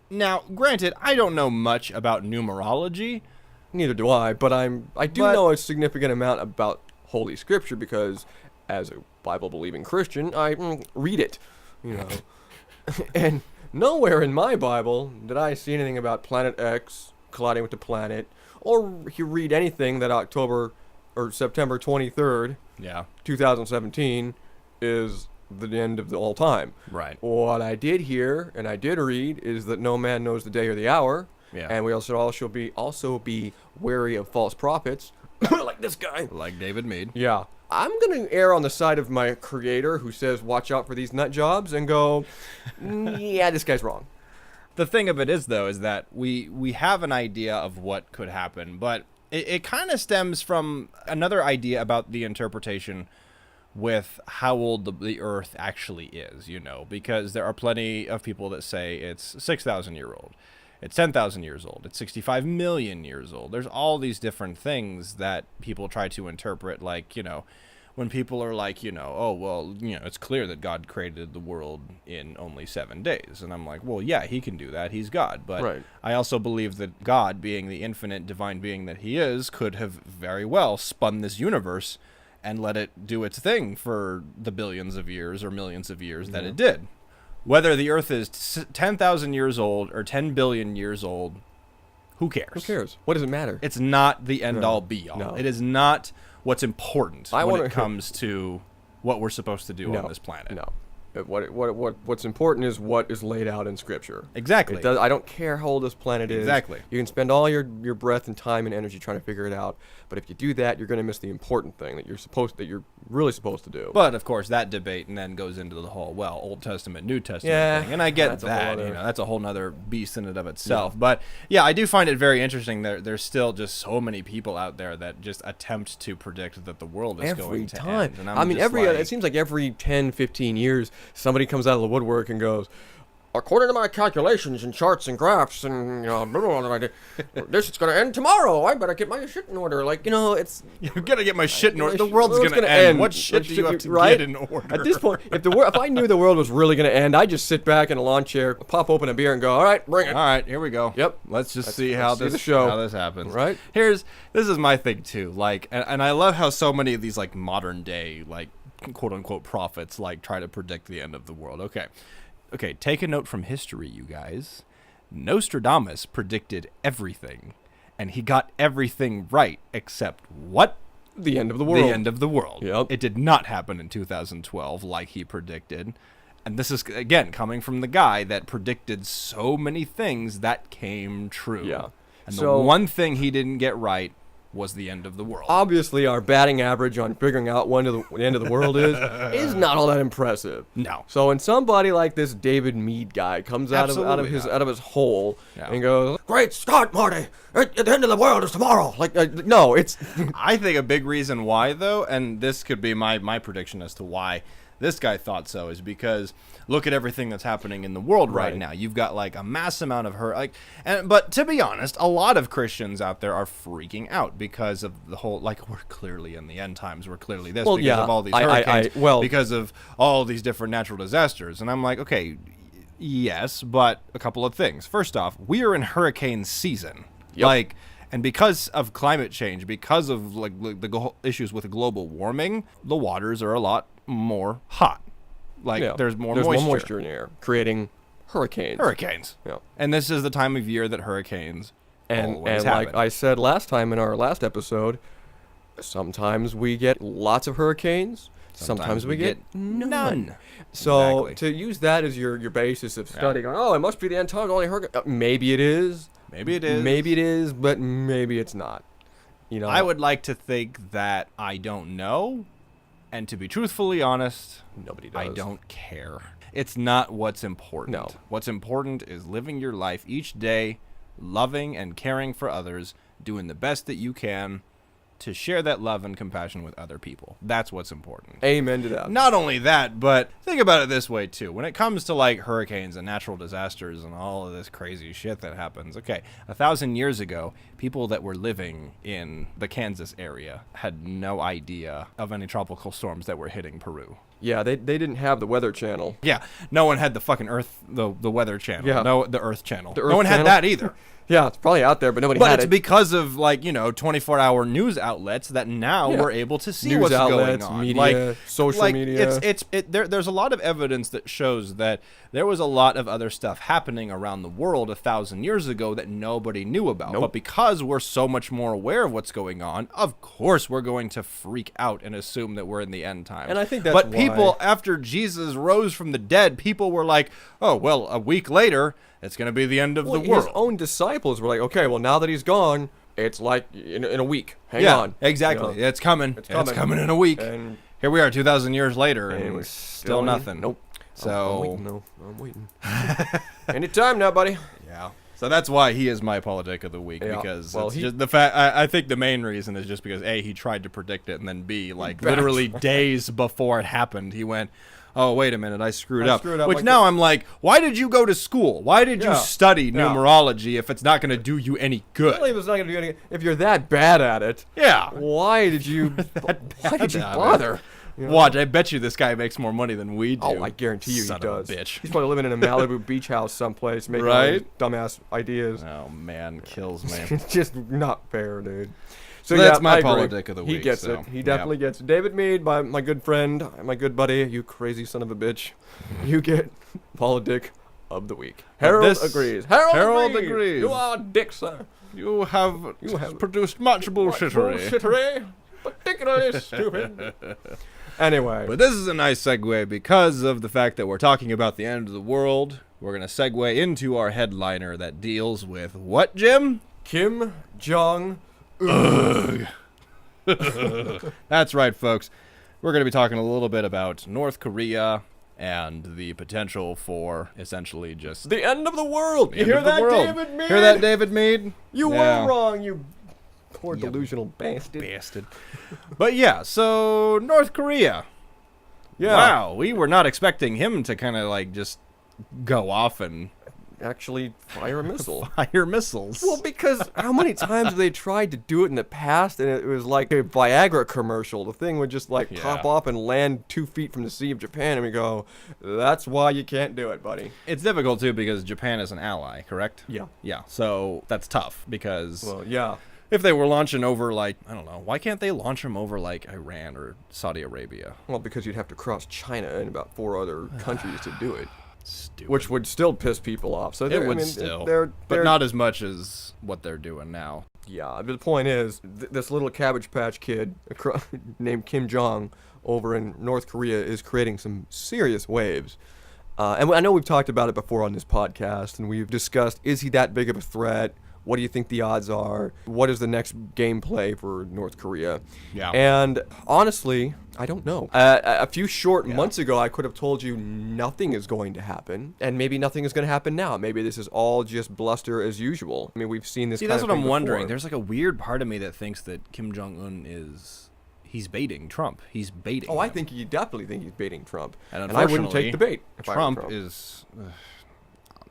Now, granted, I don't know much about numerology. Neither do I, but I do know a significant amount about Holy Scripture because, as a Bible-believing Christian, I read it, And nowhere in my Bible did I see anything about Planet X colliding with the planet, or you read anything that October or September 23rd, 2017, is the end of all time. Right. What I did hear and I did read is that no man knows the day or the hour, and we also be wary of false prophets, like this guy, like David Meade. Yeah. I'm going to err on the side of my creator who says, watch out for these nut jobs, and go, yeah, this guy's wrong. The thing of it is, though, is that we have an idea of what could happen, but it kind of stems from another idea about the interpretation with how old the Earth actually is, because there are plenty of people that say it's 6,000 year old. It's 10,000 years old. It's 65 million years old. There's all these different things that people try to interpret, like, when people are like, oh, well, it's clear that God created the world in only 7 days. And I'm like, well, yeah, he can do that. He's God. But I also believe that God, being the infinite divine being that he is, could have very well spun this universe and let it do its thing for the billions of years or millions of years that it did. Whether the Earth is 10,000 years old or 10 billion years old, who cares? Who cares? What does it matter? It's not the end-all, be-all. No. It is not what's important when it comes to what we're supposed to do on this planet. No. What's important is what is laid out in Scripture. Exactly. I don't care how old this planet is. Exactly. You can spend all your breath and time and energy trying to figure it out, but if you do that, you're going to miss the important thing that you're really supposed to do. But of course, that debate and then goes into the whole Old Testament, New Testament thing, and I get that. That's a whole other beast in and of itself. Yeah. But yeah, I do find it very interesting that there's still just so many people out there that just attempt to predict that the world is going to end. And I'm just it seems like every 10, 15 years, somebody comes out of the woodwork and goes, according to my calculations and charts and graphs and this is going to end tomorrow. I better get my shit in order. It's You've got to get my shit in order. The world's going to end. What shit do you have to get in order? At this point, if I knew the world was really going to end, I'd just sit back in a lawn chair, pop open a beer, and go, all right, bring it. All right, here we go. Yep. Let's see how this happens. Right. This is my thing too. And I love how so many of these modern day quote unquote prophets try to predict the end of the world. Okay, take a note from history, you guys. Nostradamus predicted everything, and he got everything right except what? The end of the world. The end of the world. Yep. It did not happen in 2012 like he predicted. And this is, again, coming from the guy that predicted so many things that came true. Yeah. And the one thing he didn't get right was the end of the world. Obviously, our batting average on figuring out when the end of the world is not all that impressive. No. So when somebody like this David Meade guy comes out of his hole and goes, "Great Scott, Marty! The end of the world is tomorrow." No, it's. I think a big reason why, though, and this could be my prediction as to why this guy thought so, is because look at everything that's happening in the world right now. You've got a mass amount of but to be honest, a lot of Christians out there are freaking out because of the whole we're clearly in the end times. We're clearly this because of all these hurricanes, because of all these different natural disasters. And I'm like, okay, yes, but a couple of things. First off, we are in hurricane season. Yep. And because of climate change, because of the issues with global warming, the waters are a lot more hot. There's more moisture in the air, creating hurricanes. Yeah. And this is the time of year that hurricanes always and happen. Like I said last time in our last episode, sometimes we get lots of hurricanes. Sometimes we get none. So to use that as your basis of studying, it must be the end times, only hurricane. Maybe it is. Maybe it is. Maybe it is, but maybe it's not. I would like to think that I don't know. And to be truthfully honest, nobody does. I don't care. It's not what's important. No. What's important is living your life each day, loving and caring for others, doing the best that you can to share that love and compassion with other people. That's what's important. Amen to that. Not only that, but think about it this way too. When it comes to hurricanes and natural disasters and all of this crazy shit that happens, 1,000 years ago, people that were living in the Kansas area had no idea of any tropical storms that were hitting Peru. Yeah, they didn't have the Weather Channel. Yeah, no one had the fucking the Weather Channel. Yeah. No, the Earth Channel. The Earth no one Channel? had that either. Yeah, it's probably out there, but nobody had it. But it's because of 24-hour news outlets that now we're able to see news what's outlets, going on. Media, social media. There's a lot of evidence that shows that there was a lot of other stuff happening around the world 1,000 years ago that nobody knew about. Nope. But because we're so much more aware of what's going on, of course we're going to freak out and assume that we're in the end times. And I think that's But why. people, after Jesus rose from the dead, people were like, oh, well, a week later, it's going to be the end of the world. His own disciples were like, okay, well, now that he's gone, it's in a week. Hang on. Exactly. It's coming. It's coming in a week. And here we are 2,000 years later, and we're still nothing. Nope. So I'm waiting. Anytime now, buddy. Yeah. So that's why he is my politic of the week, because just the fact. I think the main reason is just because A, he tried to predict it, and then B, literally days before it happened, he went, oh, wait a minute, I screwed up. Which now I'm like, why did you go to school? Why did you study numerology if it's not going to do you any good? Well, it's not going to do anything. If you're that bad at it, why did you bother? Watch, I bet you this guy makes more money than we do. Oh, I guarantee you Son he does. Of a bitch. He's probably living in a Malibu beach house someplace, making all these dumbass ideas. Oh, man, kills me. It's just not fair, dude. So that's my politic of the week. He gets it. He definitely gets it. David Meade, my good friend, my good buddy, you crazy son of a bitch. You get politic of the week. Harold agrees. Harold agrees. You are a dick, sir. You have produced much bullshittery. Particularly stupid. Anyway. But this is a nice segue because of the fact that we're talking about the end of the world. We're going to segue into our headliner that deals with what, Jim? Kim Jong. That's right, folks. We're going to be talking a little bit about North Korea and the potential for essentially just The end of the world. the You end hear of the that, world. David Mead? Hear that, David Mead? You Yeah. were wrong, you poor delusional bastard. Bastard. But yeah, so North Korea. Yeah. Wow, we were not expecting him to kind of like just go off and Actually, fire a missile. fire missiles. Well, because how many times have they tried to do it in the past, and it was like a Viagra commercial. The thing would just like pop Yeah. off and land 2 feet from the Sea of Japan, and we go, "That's why you can't do it, buddy." It's difficult too because Japan is an ally, correct? Yeah. Yeah, so that's tough because Well, yeah. if they were launching over like, I don't know, why can't they launch them over like Iran or Saudi Arabia? Well, because you'd have to cross China and about 4 other countries to do it, Stupid. which would still piss people off. So it they're- would I mean, still, they're but not as much as what they're doing now. Yeah, but the point is, this little Cabbage Patch Kid named Kim Jong over in North Korea is creating some serious waves. And I know we've talked about it before on this podcast, and we've discussed, is he that big of a threat? What do you think the odds are? What is the next gameplay for North Korea? Yeah. And honestly, I don't know. A few short months ago, I could have told you nothing is going to happen, and maybe nothing is going to happen now. Maybe this is all just bluster as usual. I mean, we've seen this. See, kind that's of what thing I'm wondering. before. There's like a weird part of me that thinks that Kim Jong-un he's baiting Trump. He's baiting Oh, I him. think you definitely think he's baiting Trump. And I wouldn't take the bait. if I were Trump is,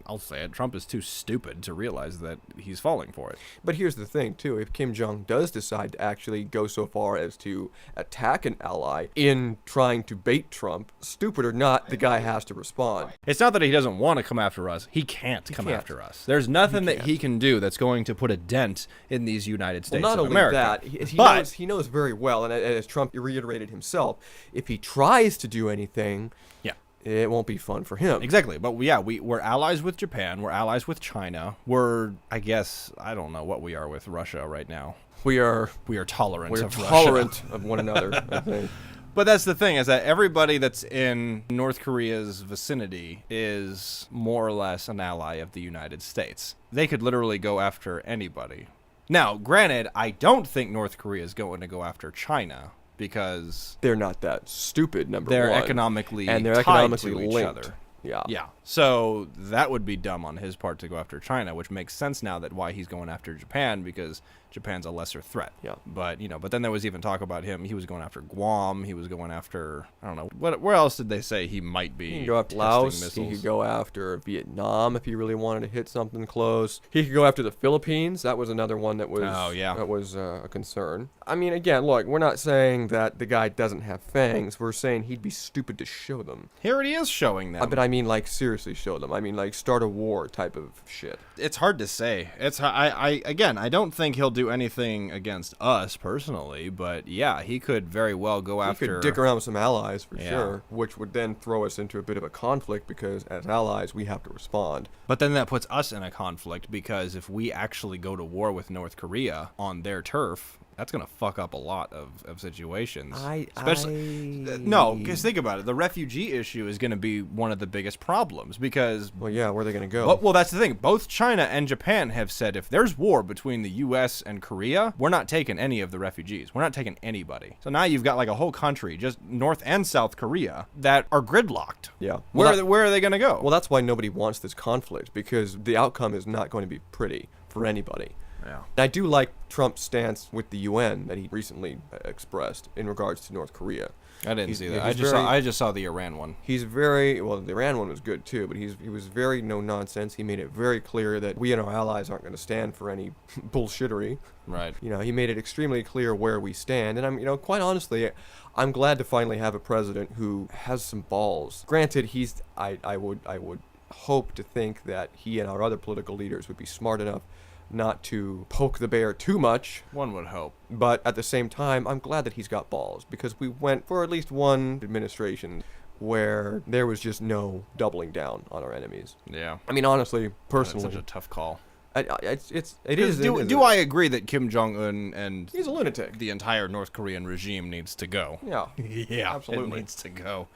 I'll say it, Trump is too stupid to realize that he's falling for it. But here's the thing, too. If Kim Jong does decide to actually go so far as to attack an ally in trying to bait Trump, stupid or not, the guy has to respond. It's not that he doesn't want to come after us. He can't come can't. after us. There's nothing that can't. he can do that's going to put a dent in these United Well, States not of only America. that, but he knows very well, and as Trump reiterated himself, if he tries to do anything, yeah, it won't be fun for him. exactly. But yeah, we're allies with Japan. We're allies with China. We're, I guess, I don't know what we are with Russia right now. We are tolerant of Russia. tolerant of one another, I think. But that's the thing, is that everybody that's in North Korea's vicinity is more or less an ally of the United States. They could literally go after anybody. Now, granted, I don't think North Korea is going to go after China because They're not that stupid, number they're one. economically and they're tied economically to each linked. other. Yeah. Yeah. So that would be dumb on his part to go after China, which makes sense now that why he's going after Japan, because Japan's a lesser threat. Yeah. But, but then there was even talk about him. He was going after Guam. He was going after, I don't know, where else did they say he might be He could go after testing Laos. missiles? He could go after Vietnam if he really wanted to hit something close. He could go after the Philippines. That was another one that was that was a concern. I mean, again, look, we're not saying that the guy doesn't have fangs. We're saying he'd be stupid to show them. Here he is showing them. But I mean, like, seriously show them. I mean, like, start a war type of shit. It's hard to say. I don't think he'll do anything against us personally, but yeah, he could very well go We after. could dick around with some allies for Yeah. sure, which would then throw us into a bit of a conflict because as allies we have to respond. But then that puts us in a conflict because if we actually go to war with North Korea on their turf, that's going to fuck up a lot of situations. No, because think about it. The refugee issue is going to be one of the biggest problems because... Well, yeah, where are they going to go? Well, that's the thing. Both China and Japan have said if there's war between the U.S. and Korea, we're not taking any of the refugees. We're not taking anybody. So now you've got like a whole country, just North and South Korea, that are gridlocked. Yeah. Where are they going to go? Well, that's why nobody wants this conflict, because the outcome is not going to be pretty for anybody. Yeah. And I do like Trump's stance with the UN that he recently expressed in regards to North Korea. I didn't He's- see that. he's I just saw the Iran one. He's very, well, the Iran one was good too, but he was very no nonsense. He made it very clear that we and our allies aren't going to stand for any bullshittery. Right. You know, he made it extremely clear where we stand, and I'm, quite honestly, I'm glad to finally have a president who has some balls. Granted, I would hope to think that he and our other political leaders would be smart enough not to poke the bear too much. One would hope. But at the same time, I'm glad that he's got balls, because we went for at least one administration where there was just no doubling down on our enemies. Yeah. I mean, honestly, That's personally, such a tough call. It is. Do I agree that Kim Jong-un and He's a lunatic. the entire North Korean regime needs to go? Yeah. Yeah, Absolutely. it needs to go.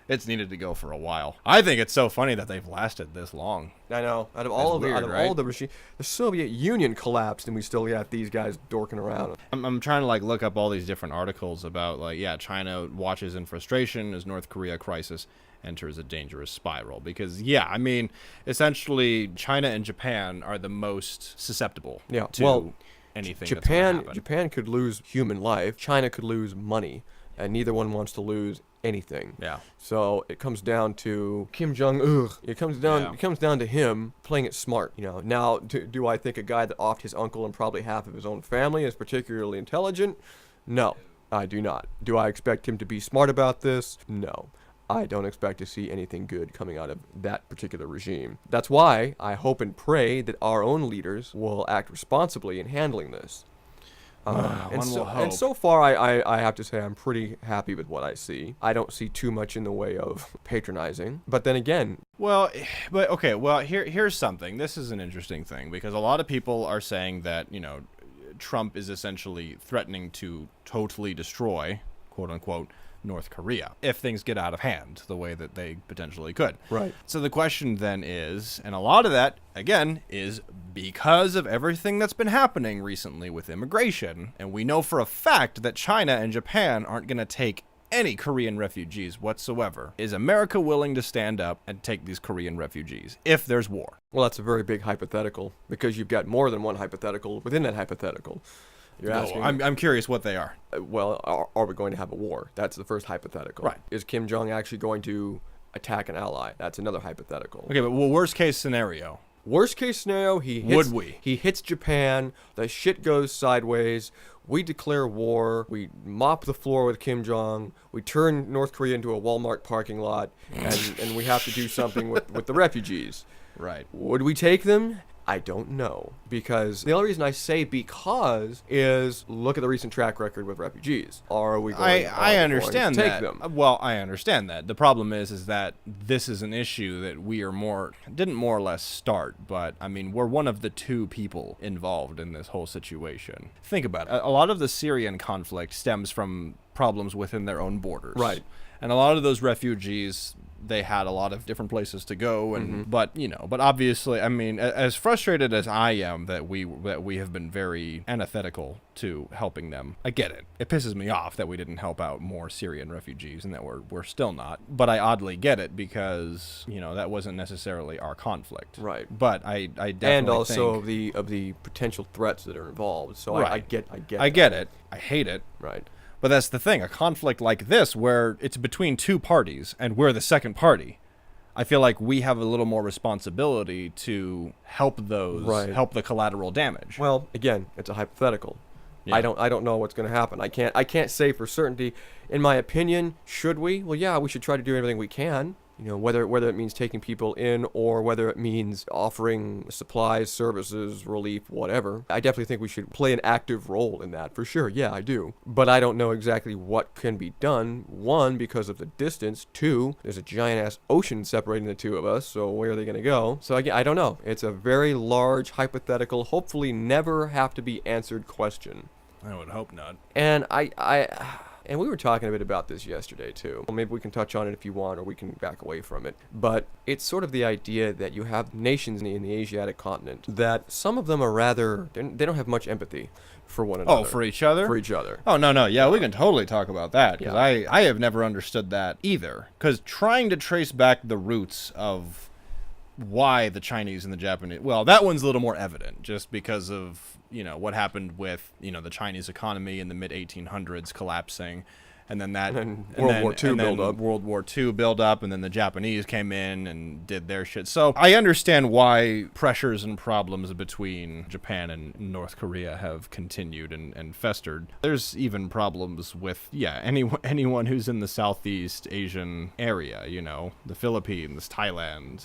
It's needed to go for a while. I think it's so funny that they've lasted this long. I know. Out of all weird, all the regime, the Soviet Union collapsed, and we still got these guys dorking around. I'm trying to like look up all these different articles about like China watches in frustration as North Korea crisis enters a dangerous spiral, because I mean essentially China and Japan are the most susceptible to anything that's gonna happen. Japan could lose human life. China could lose money, and neither one wants to lose anything. Yeah. So it comes down to Kim Jong-UGH. It comes down to him playing it smart. Now, do I think a guy that offed his uncle and probably half of his own family is particularly intelligent? No, I do not. Do I expect him to be smart about this? No. I don't expect to see anything good coming out of that particular regime. That's why I hope and pray that our own leaders will act responsibly in handling this. And so far, I have to say I'm pretty happy with what I see. I don't see too much in the way of patronizing. But then again... Here's something. This is an interesting thing, because a lot of people are saying that, Trump is essentially threatening to totally destroy, quote unquote, North Korea if things get out of hand the way that they potentially could. Right. So the question then is, and a lot of that, again, is because of everything that's been happening recently with immigration, and we know for a fact that China and Japan aren't going to take any Korean refugees whatsoever. Is America willing to stand up and take these Korean refugees if there's war? Well, that's a very big hypothetical, because you've got more than one hypothetical within that hypothetical. You're asking, I'm curious what they are. Well, are we going to have a war? That's the first hypothetical. Right. Is Kim Jong actually going to attack an ally? That's another hypothetical. Okay, but worst case scenario. Worst case scenario, he hits Japan, the shit goes sideways, we declare war, we mop the floor with Kim Jong, we turn North Korea into a Walmart parking lot, and we have to do something with the refugees. Right. Would we take them? I don't know. Because the only reason I say because is look at the recent track record with refugees. Are we going, I understand to take that. them? Well, I understand that. The problem is that this is an issue that we are didn't more or less start, but I mean, we're one of the two people involved in this whole situation. Think about it. A lot of the Syrian conflict stems from problems within their own borders. Right. And a lot of those refugees, they had a lot of different places to go, and but obviously, I mean, as frustrated as I am that we have been very antithetical to helping them, I get it. It pisses me off that we didn't help out more Syrian refugees, and that we're still not. But I oddly get it, because that wasn't necessarily our conflict. Right. But I definitely and also think, of the potential threats that are involved. So right. I get it. I hate it. Right. But that's the thing, a conflict like this where it's between two parties and we're the second party, I feel like we have a little more responsibility to help help the collateral damage. Well, again, it's a hypothetical. Yeah. I don't know what's going to happen. I can't say for certainty. In my opinion, should we? Well, yeah, we should try to do everything we can. Whether it means taking people in or whether it means offering supplies, services, relief, whatever. I definitely think we should play an active role in that, for sure. Yeah, I do. But I don't know exactly what can be done. One, because of the distance. Two, there's a giant-ass ocean separating the two of us, so where are they going to go? So again, I don't know. It's a very large, hypothetical, hopefully never have to be answered question. I would hope not. And And we were talking a bit about this yesterday, too. Well, maybe we can touch on it if you want, or we can back away from it. But it's sort of the idea that you have nations in the Asiatic continent that some of them are they don't have much empathy for one another. Oh, for each other? For each other. Oh, no. Yeah, we can totally talk about that, because Yeah. I have never understood that either. Because trying to trace back the roots of why the Chinese and the Japanese, well, that one's a little more evident, just because of what happened with the Chinese economy in the mid 1800s collapsing, and then World War II build up, and then the Japanese came in and did their shit. So I understand why pressures and problems between Japan and North Korea have continued and festered. There's even problems with anyone who's in the Southeast Asian area, the Philippines, Thailand,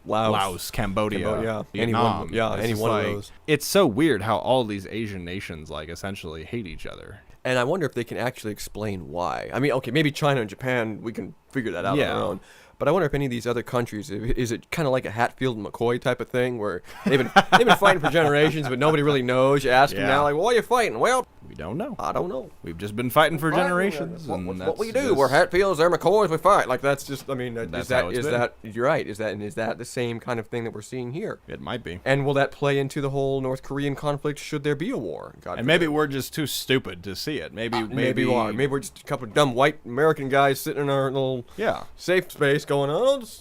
Laos, Cambodia, Vietnam. Any one of those. It's so weird how all these Asian nations essentially hate each other. And I wonder if they can actually explain why. I mean, okay, maybe China and Japan, we can figure that out on Yeah. their own. But I wonder if any of these other countries, is it kind of like a Hatfield and McCoy type of thing, where they've been fighting for generations, but nobody really knows. You ask them Yeah. now, like, "Why are you fighting?" Well, We don't know. I don't know. We've just been fighting for generations. What, and what that's we do? just- We're Hatfields, they're McCoys, we fight. Like that's just. I mean, That's is that how it's is been. that you're right? Is that the same kind of thing that we're seeing here? It might be. And will that play into the whole North Korean conflict? Should there be a war? God And maybe forbid. we're just too stupid to see it. Maybe we are. Maybe we're just a couple of dumb white American guys sitting in our little Yeah. safe space, going, I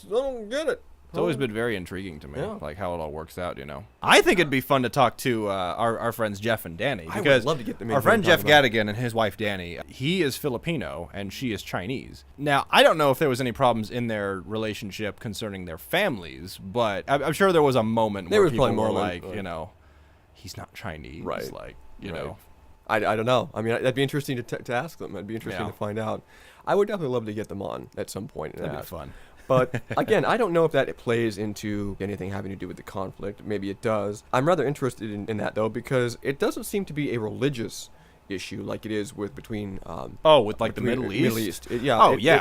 don't get it. It's always been very intriguing to me, Yeah. like how it all works out, you know. I think it'd be fun to talk to our friends Jeff and Danny. I would Because love to get them in our here friend and talk Jeff about Gadigan and his wife Danny, he is Filipino and she is Chinese. Now, I don't know if there was any problems in their relationship concerning their families, but I'm sure there was a moment There where was people probably a were moment, like, you know, he's not Chinese. Right. Like, you Right. know. I don't know. I mean, that'd be interesting to ask them. That'd be interesting Yeah. to find out. I would definitely love to get them on at some point. And That'd be ask. fun. But again, I don't know if that plays into anything having to do with the conflict. Maybe it does. I'm rather interested in that though, because it doesn't seem to be a religious issue like it is between Oh, with like the between- Middle East. Middle East.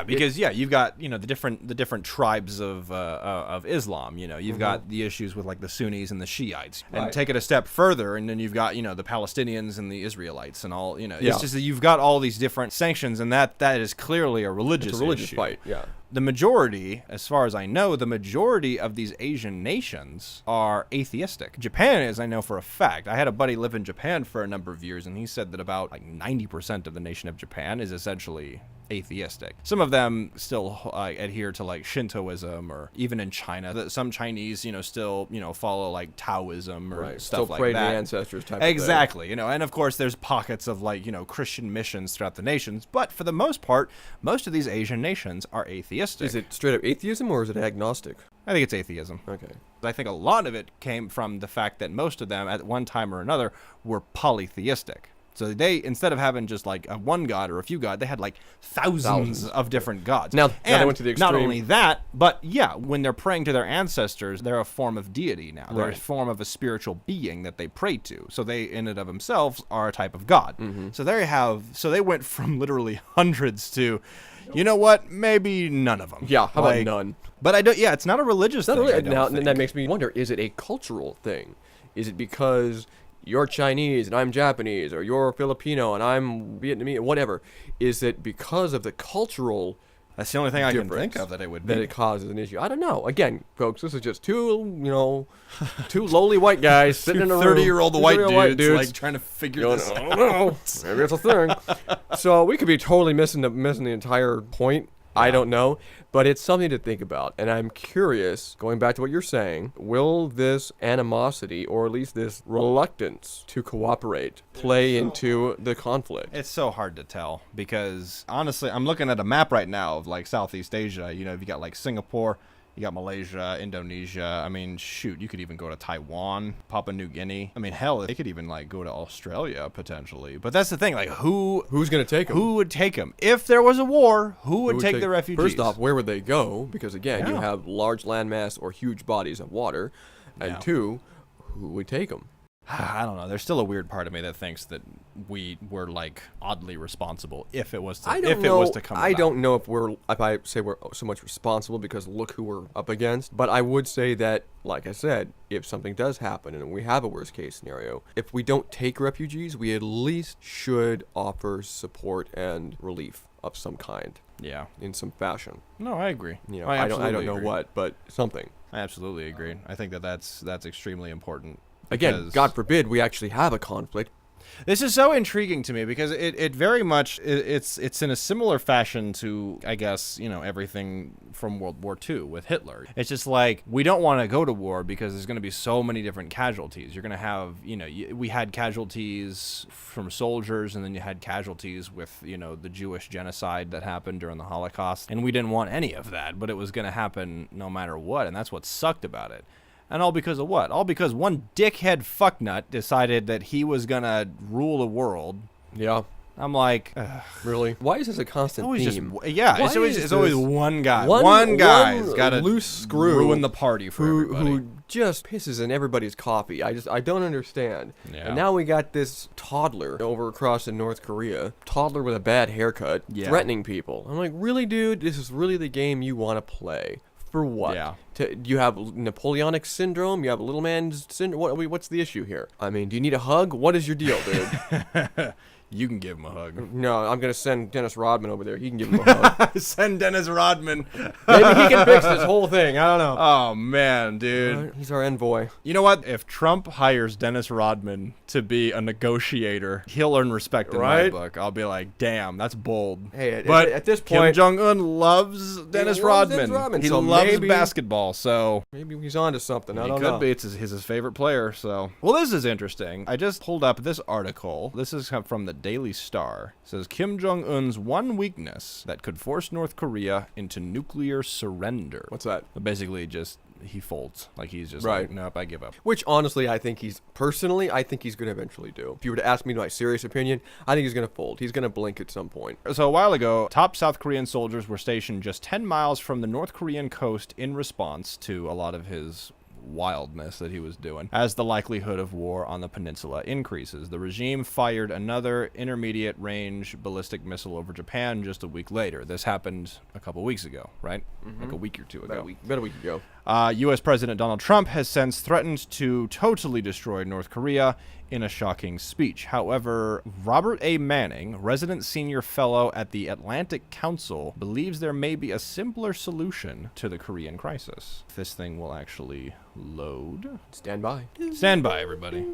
Because you've got the different tribes of Islam. You know, you've got the issues with like the Sunnis and the Shiites, and Right. take it a step further, and then you've got the Palestinians and the Israelites and all. You know, Yeah. it's just that you've got all these different sanctions, and that is clearly a religious It's a religious issue. fight. Yeah. The majority, as far as I know, the majority of these Asian nations are atheistic. Japan is, I know for a fact. I had a buddy live in Japan for a number of years, and he said that about like 90% of the nation of Japan is essentially atheistic. Some of them still adhere to like Shintoism, or even in China, some Chinese, still, follow like Taoism or Right. stuff Still like pray to that. the ancestors type of thing. Exactly, and of course there's pockets of like, Christian missions throughout the nations, but for the most part, most of these Asian nations are atheistic. Is it straight up atheism or is it agnostic? I think it's atheism. Okay. I think a lot of it came from the fact that most of them, at one time or another, were polytheistic. So they, instead of having just like a one god or a few gods, they had like thousands of different gods. Now they went to the not extreme. only that, but yeah, when they're praying to their ancestors, they're a form of deity now. They're a Right. form of a spiritual being that they pray to. So they, in and of themselves, are a type of god. Mm-hmm. So they went from literally hundreds to, you know what, maybe none of them. Yeah, how about none? But I don't. Yeah, it's not a religious Not thing. really. I don't Now, think. that makes me wonder, is it a cultural thing? Is it because you're Chinese and I'm Japanese, or you're Filipino and I'm Vietnamese, whatever? Is it because of the cultural That's the only thing I can difference think of that it would that be. it causes an issue? I don't know. Again, folks, this is just two lowly white guys sitting in a room. 30-year-old white 30-year-old dudes like trying to figure going, this I out. don't know. Maybe it's a thing. So we could be totally missing the entire point. I don't know, but it's something to think about. And I'm curious, going back to what you're saying, will this animosity, or at least this reluctance to cooperate, play into the conflict? It's so hard to tell because honestly, I'm looking at a map right now of like Southeast Asia. You got like Singapore, you got Malaysia, Indonesia. I mean, shoot, you could even go to Taiwan, Papua New Guinea. I mean, hell, they could even like go to Australia potentially. But that's the thing, like Who's going to take them? who would take them if there was a war? Who would take the refugees? First off, where would they go? Because again, you Yeah. have large landmass or huge bodies of water. And Yeah. two, who would take them? I don't know. There's still a weird part of me that thinks that we were like oddly responsible if it was to It was to come. I about. don't know if I say we're so much responsible because look who we're up against. But I would say that, like I said, if something does happen and we have a worst case scenario, if we don't take refugees, we at least should offer support and relief of some kind Yeah. in some fashion. No, I agree. I don't absolutely know agree. what, but something. I absolutely agree. I think that's extremely important. Again, because God forbid we actually have a conflict. this is so intriguing to me because it very much it's in a similar fashion to, I guess, everything from World War II with Hitler. It's just like we don't want to go to war because there's going to be so many different casualties. You're going to have, we had casualties from soldiers, and then you had casualties with, the Jewish genocide that happened during the Holocaust, and we didn't want any of that, but it was going to happen no matter what, and that's what sucked about it. And all because of what? All because one dickhead fucknut decided that he was gonna rule the world, Yeah. I'm like, Really? Why is this a constant always theme? yeah, Why it's always is it's always this one guy. one One guy's one got to loose screw ruin the party for everybody. who just pisses in everybody's coffee. I don't understand. Yeah. And now we got this toddler over across in North Korea, toddler with a bad haircut, Yeah. threatening people. I'm like, really, dude? This is really the game you want to play? For what? Yeah. You have Napoleonic syndrome? You have little man's syndrome? What's the issue here? I mean, do you need a hug? What is your deal, dude? You can give him a hug. No, I'm going to send Dennis Rodman over there. He can give him a hug. Send Dennis Rodman. Maybe he can fix this whole thing. I don't know. Oh man, dude. He's our envoy. You know what? If Trump hires Dennis Rodman to be a negotiator, he'll earn respect in my Right? book. I'll be like, damn, that's bold. Hey, but at this Kim point, Jong-un loves Dennis Rodman. He so loves maybe- basketball, so maybe he's on to something. I he don't could know. be. It's his favorite player. So, well, this is interesting. I just pulled up this article. This is from the Daily Star. It says Kim Jong-un's one weakness that could force North Korea into nuclear surrender. What's that? Basically, just he folds. Like he's just Right. like, nope, I give up. Which, honestly, I think he's going to eventually do. If you were to ask me my serious opinion, I think he's going to fold. He's going to blink at some point. So a while ago, top South Korean soldiers were stationed just 10 miles from the North Korean coast in response to a lot of his wildness that he was doing. As the likelihood of war on the peninsula increases, the regime fired another intermediate range ballistic missile over Japan just a week later. This happened a couple weeks ago, right? Like a week or two ago. About a week ago. U.S. President Donald Trump has since threatened to totally destroy North Korea in a shocking speech. However, Robert A. Manning, resident senior fellow at the Atlantic Council, believes there may be a simpler solution to the Korean crisis. This thing will actually load. Stand by. Stand by, everybody.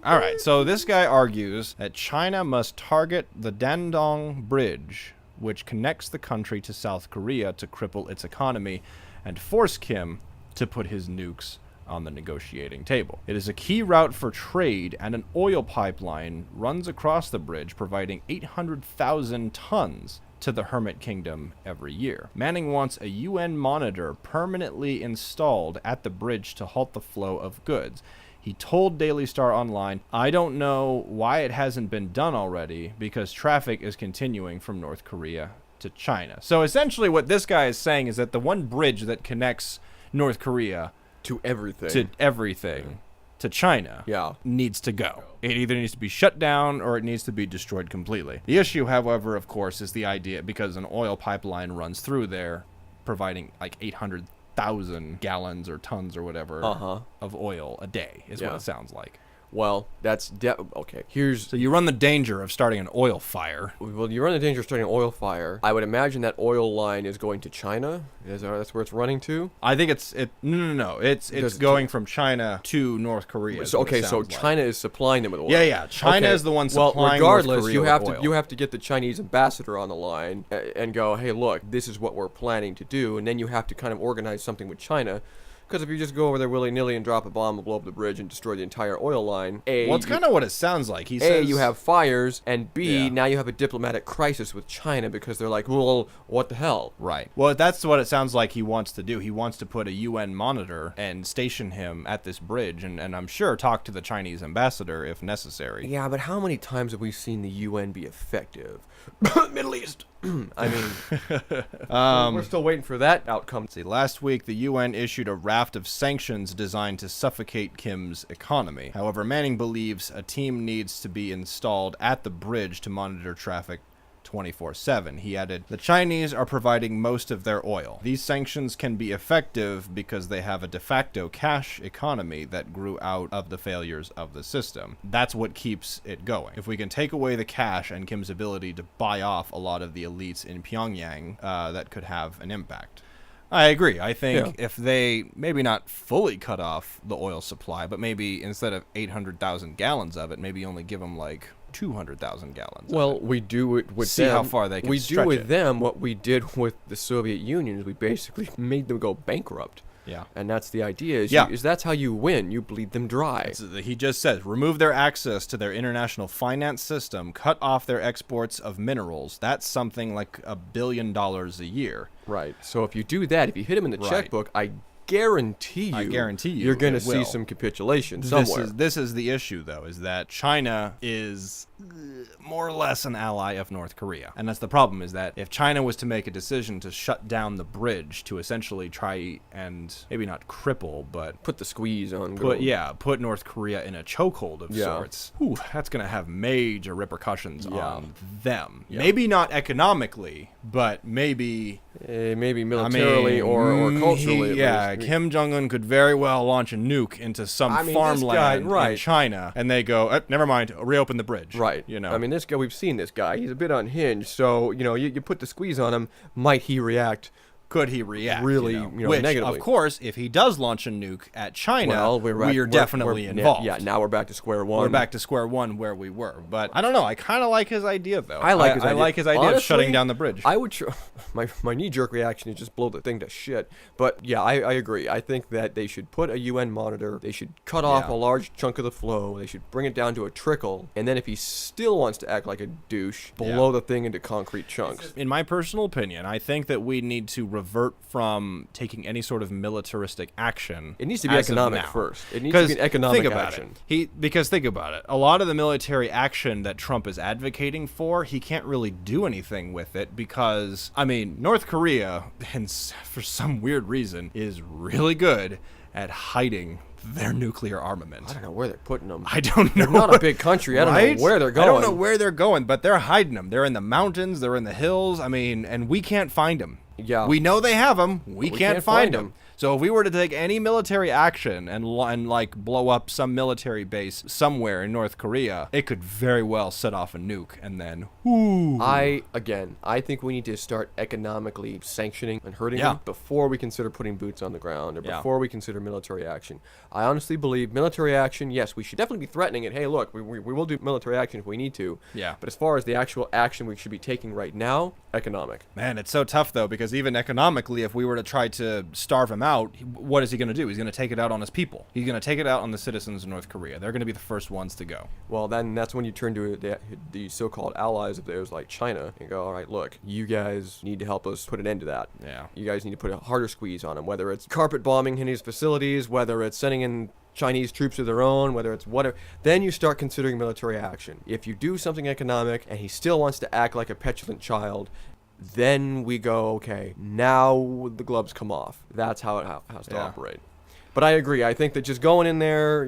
All right, so this guy argues that China must target the Dandong Bridge, which connects the country to South Korea, to cripple its economy and force Kim to put his nukes on the negotiating table. It is a key route for trade, and an oil pipeline runs across the bridge, providing 800,000 tons to the Hermit Kingdom every year. Manning wants a UN monitor permanently installed at the bridge to halt the flow of goods. He told Daily Star Online, "I don't know why it hasn't been done already, because traffic is continuing from North Korea to China." So essentially what this guy is saying is that the one bridge that connects North Korea To everything. to China Yeah. needs to go. It either needs to be shut down or it needs to be destroyed completely. The issue, however, of course, is the idea, because an oil pipeline runs through there, providing like 800,000 gallons or tons or whatever of oil a day is what Yeah. it sounds like. Well, that's okay. So you run the danger of starting an oil fire. Well, you run the danger of starting an oil fire. I would imagine that oil line is going to China. That's where it's running to. I think no. It's Does it- going from China to North Korea. is So what it okay, so sounds like. China is supplying them with oil. Yeah. China Okay. is the one Well, supplying regardless, North Korea you have with to oil. you have to get the Chinese ambassador on the line and go, hey, look, this is what we're planning to do, and then you have to kind of organize something with China. Because if you just go over there willy-nilly and drop a bomb and blow up the bridge and destroy the entire oil line, Well, it's kind of what it sounds like. He A, says you have fires, and B, Yeah. now you have a diplomatic crisis with China because they're like, well, what the hell? Right. Well, that's what it sounds like he wants to do. He wants to put a UN monitor and station him at this bridge, and I'm sure talk to the Chinese ambassador if necessary. Yeah, but how many times have we seen the UN be effective? Middle East. I mean, we're still waiting for that outcome. See, last week the UN issued a raft of sanctions designed to suffocate Kim's economy. However, Manning believes a team needs to be installed at the bridge to monitor traffic 24/7. He added, "The Chinese are providing most of their oil. These sanctions can be effective because they have a de facto cash economy that grew out of the failures of the system. That's what keeps it going. If we can take away the cash and Kim's ability to buy off a lot of the elites in Pyongyang, that could have an impact." I agree. I think if they maybe not fully cut off the oil supply, but maybe instead of 800,000 gallons of it, maybe only give them like 200,000 gallons. Well, we do it with See them. how far they can We stretch do with it. them what we did with the Soviet Union. Is we basically made them go bankrupt. Yeah. And that's the idea. Is that's how you win. You bleed them dry. He just says, remove their access to their international finance system, cut off their exports of minerals. That's something like $1 billion a year. Right. So if you do that, if you hit them in the Right. checkbook, I guarantee you, you're going to it see will. some capitulation somewhere. This is the issue, though, is that China is more or less an ally of North Korea. And that's the problem, is that if China was to make a decision to shut down the bridge to essentially try and maybe not cripple, but Put the squeeze on. put North Korea in a chokehold of sorts, that's going to have major repercussions on them. Yeah. Maybe not economically, but maybe militarily or culturally. at least. Kim Jong-un could very well launch a nuke into some this farmland guy, in China, and they go, never mind, reopen the bridge. Right. You know. I mean, this guy, we've seen this guy. He's a bit unhinged. So, you put the squeeze on him. Might he react? Could he react? Really, Which, negatively. of course, if he does launch a nuke at China, Well, we're definitely involved. Yeah, now we're back to square one. We're back to square one where we were. But I don't know. I kind of like his idea, though. I like his idea. Honestly, of shutting Honestly, down the bridge. I would. My knee-jerk reaction is just blow the thing to shit. But yeah, I agree. I think that they should put a UN monitor. They should cut off a large chunk of the flow. They should bring it down to a trickle. And then if he still wants to act like a douche, blow the thing into concrete chunks. In my personal opinion, I think that we need to revert from taking any sort of militaristic action. It needs to be as of economic now. first. It needs to be an economic think about action. Because think about it. A lot of the military action that Trump is advocating for, he can't really do anything with it because, I mean, North Korea, and for some weird reason, is really good at hiding their nuclear armament. I don't know where they're putting them. I don't know. They're not a big country. I don't know where they're going. I don't know where they're going, but they're hiding them. They're in the mountains. They're in the hills. I mean, and we can't find them. Yeah. We know they have them. We can't find them. them. So if we were to take any military action and like blow up some military base somewhere in North Korea, it could very well set off a nuke and then I think we need to start economically sanctioning and hurting them before we consider putting boots on the ground or before we consider military action. I honestly believe military action, yes, we should definitely be threatening it. Hey, look, we will do military action if we need to. Yeah. But as far as the actual action we should be taking right now, economic. Man, it's so tough, though, because even economically, if we were to try to starve him out, what is he going to do? He's going to take it out on his people. He's going to take it out on the citizens of North Korea. They're going to be the first ones to go. Well, then that's when you turn to the so-called allies of theirs like China and go, all right, look, you guys need to help us put an end to that. Yeah. You guys need to put a harder squeeze on him, whether it's carpet bombing in his facilities, whether it's sending in Chinese troops of their own, whether it's whatever, then you start considering military action. If you do something economic and he still wants to act like a petulant child, then we go, okay, now the gloves come off. That's how it has to operate. But I agree. I think that just going in there,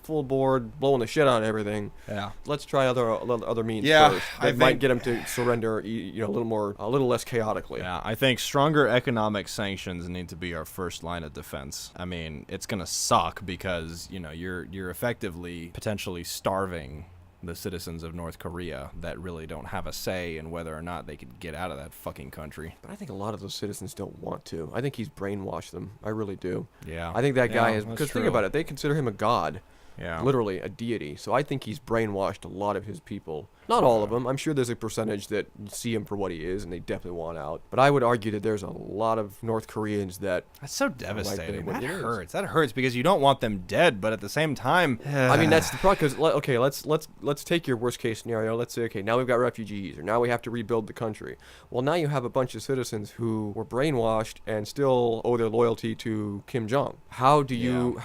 full board, blowing the shit out of everything. Yeah. Let's try other means Yeah, first. I That might think- get him to surrender, a little less chaotically. Yeah, I think stronger economic sanctions need to be our first line of defense. I mean, it's gonna suck because you're effectively potentially starving the citizens of North Korea that really don't have a say in whether or not they could get out of that fucking country. But I think a lot of those citizens don't want to. I think he's brainwashed them. I really do. Yeah. I think that guy is, that's because think true. about it, they consider him a god. Yeah. Literally a deity. So I think he's brainwashed a lot of his people. Not all of them. I'm sure there's a percentage that see him for what he is and they definitely want out. But I would argue that there's a lot of North Koreans that That's so devastating. what That it is. hurts. That hurts because you don't want them dead, but at the same time, I mean, that's the problem. Because okay, let's take your worst case scenario. Let's say, okay, now we've got refugees, or now we have to rebuild the country. Well, now you have a bunch of citizens who were brainwashed and still owe their loyalty to Kim Jong. How do you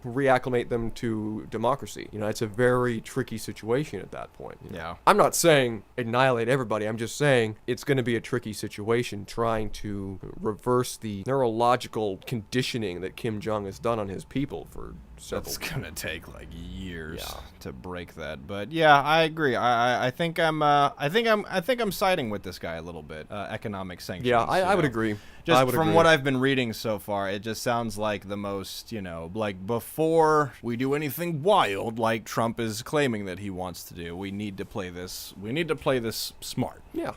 reacclimate them to democracy? It's a very tricky situation at that point. Yeah. I'm not saying annihilate everybody. I'm just saying it's going to be a tricky situation trying to reverse the neurological conditioning that Kim Jong has done on his people for several. It's gonna take like years Yeah. to break that, but yeah, I agree. I think I'm siding with this guy a little bit. Economic sanctions. Yeah, I would agree. Just I would from agree. what I've been reading so far, it just sounds like the most, like before we do anything wild, like Trump is claiming that he wants to do, we need to play this smart. Yeah.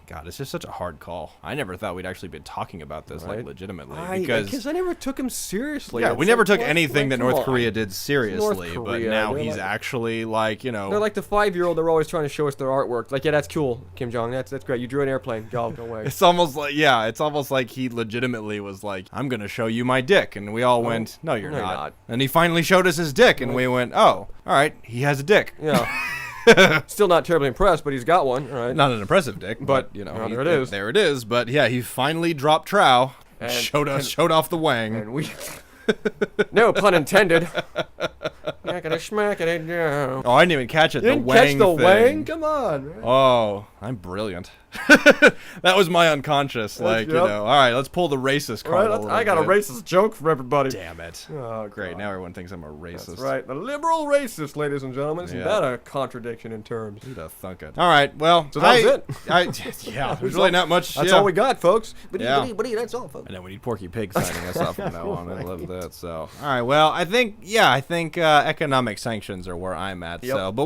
God, it's just such a hard call. I never thought we'd actually been talking about this like Right. legitimately Because I never took him seriously. yeah, It's we never like, took what? anything that Come North on. Korea did seriously, but Korea, now they're he's like- actually like, They're like the 5-year-old. They're always trying to show us their artwork. Like, yeah, that's cool, Kim Jong. That's great. You drew an airplane. Go away. it's almost like he legitimately was like, I'm going to show you my dick. And we all went, no, you're no, you're not. not. And he finally showed us his dick, and we went, oh, all right, he has a dick. Yeah. Still not terribly impressed, but he's got one. All right. Not an impressive dick, but There it is. There it is. But yeah, he finally dropped trow. And, Showed off the wang. and we, no pun intended. Not gonna smack it down. Oh, I didn't even catch it. You The didn't wang catch the thing. wang? Come on, man. Oh, I'm brilliant. That was my unconscious. Like, you yep. know, all right, let's pull the racist All card. right, a little I got bit. a racist joke for everybody. Damn it. Oh, Great. God. Now everyone thinks I'm a racist. That's right. The liberal racist, ladies and gentlemen. Isn't Yeah. that a contradiction in terms? Who'd have thunk it? All right. Well, So that was it. Yeah, there's really not much. That's yeah. all we got, folks. Yeah. That's all, folks. I know we need Porky Pig signing us off from now on. I love that. So, all right. Well, I think economic sanctions are where I'm at. Yep. So, but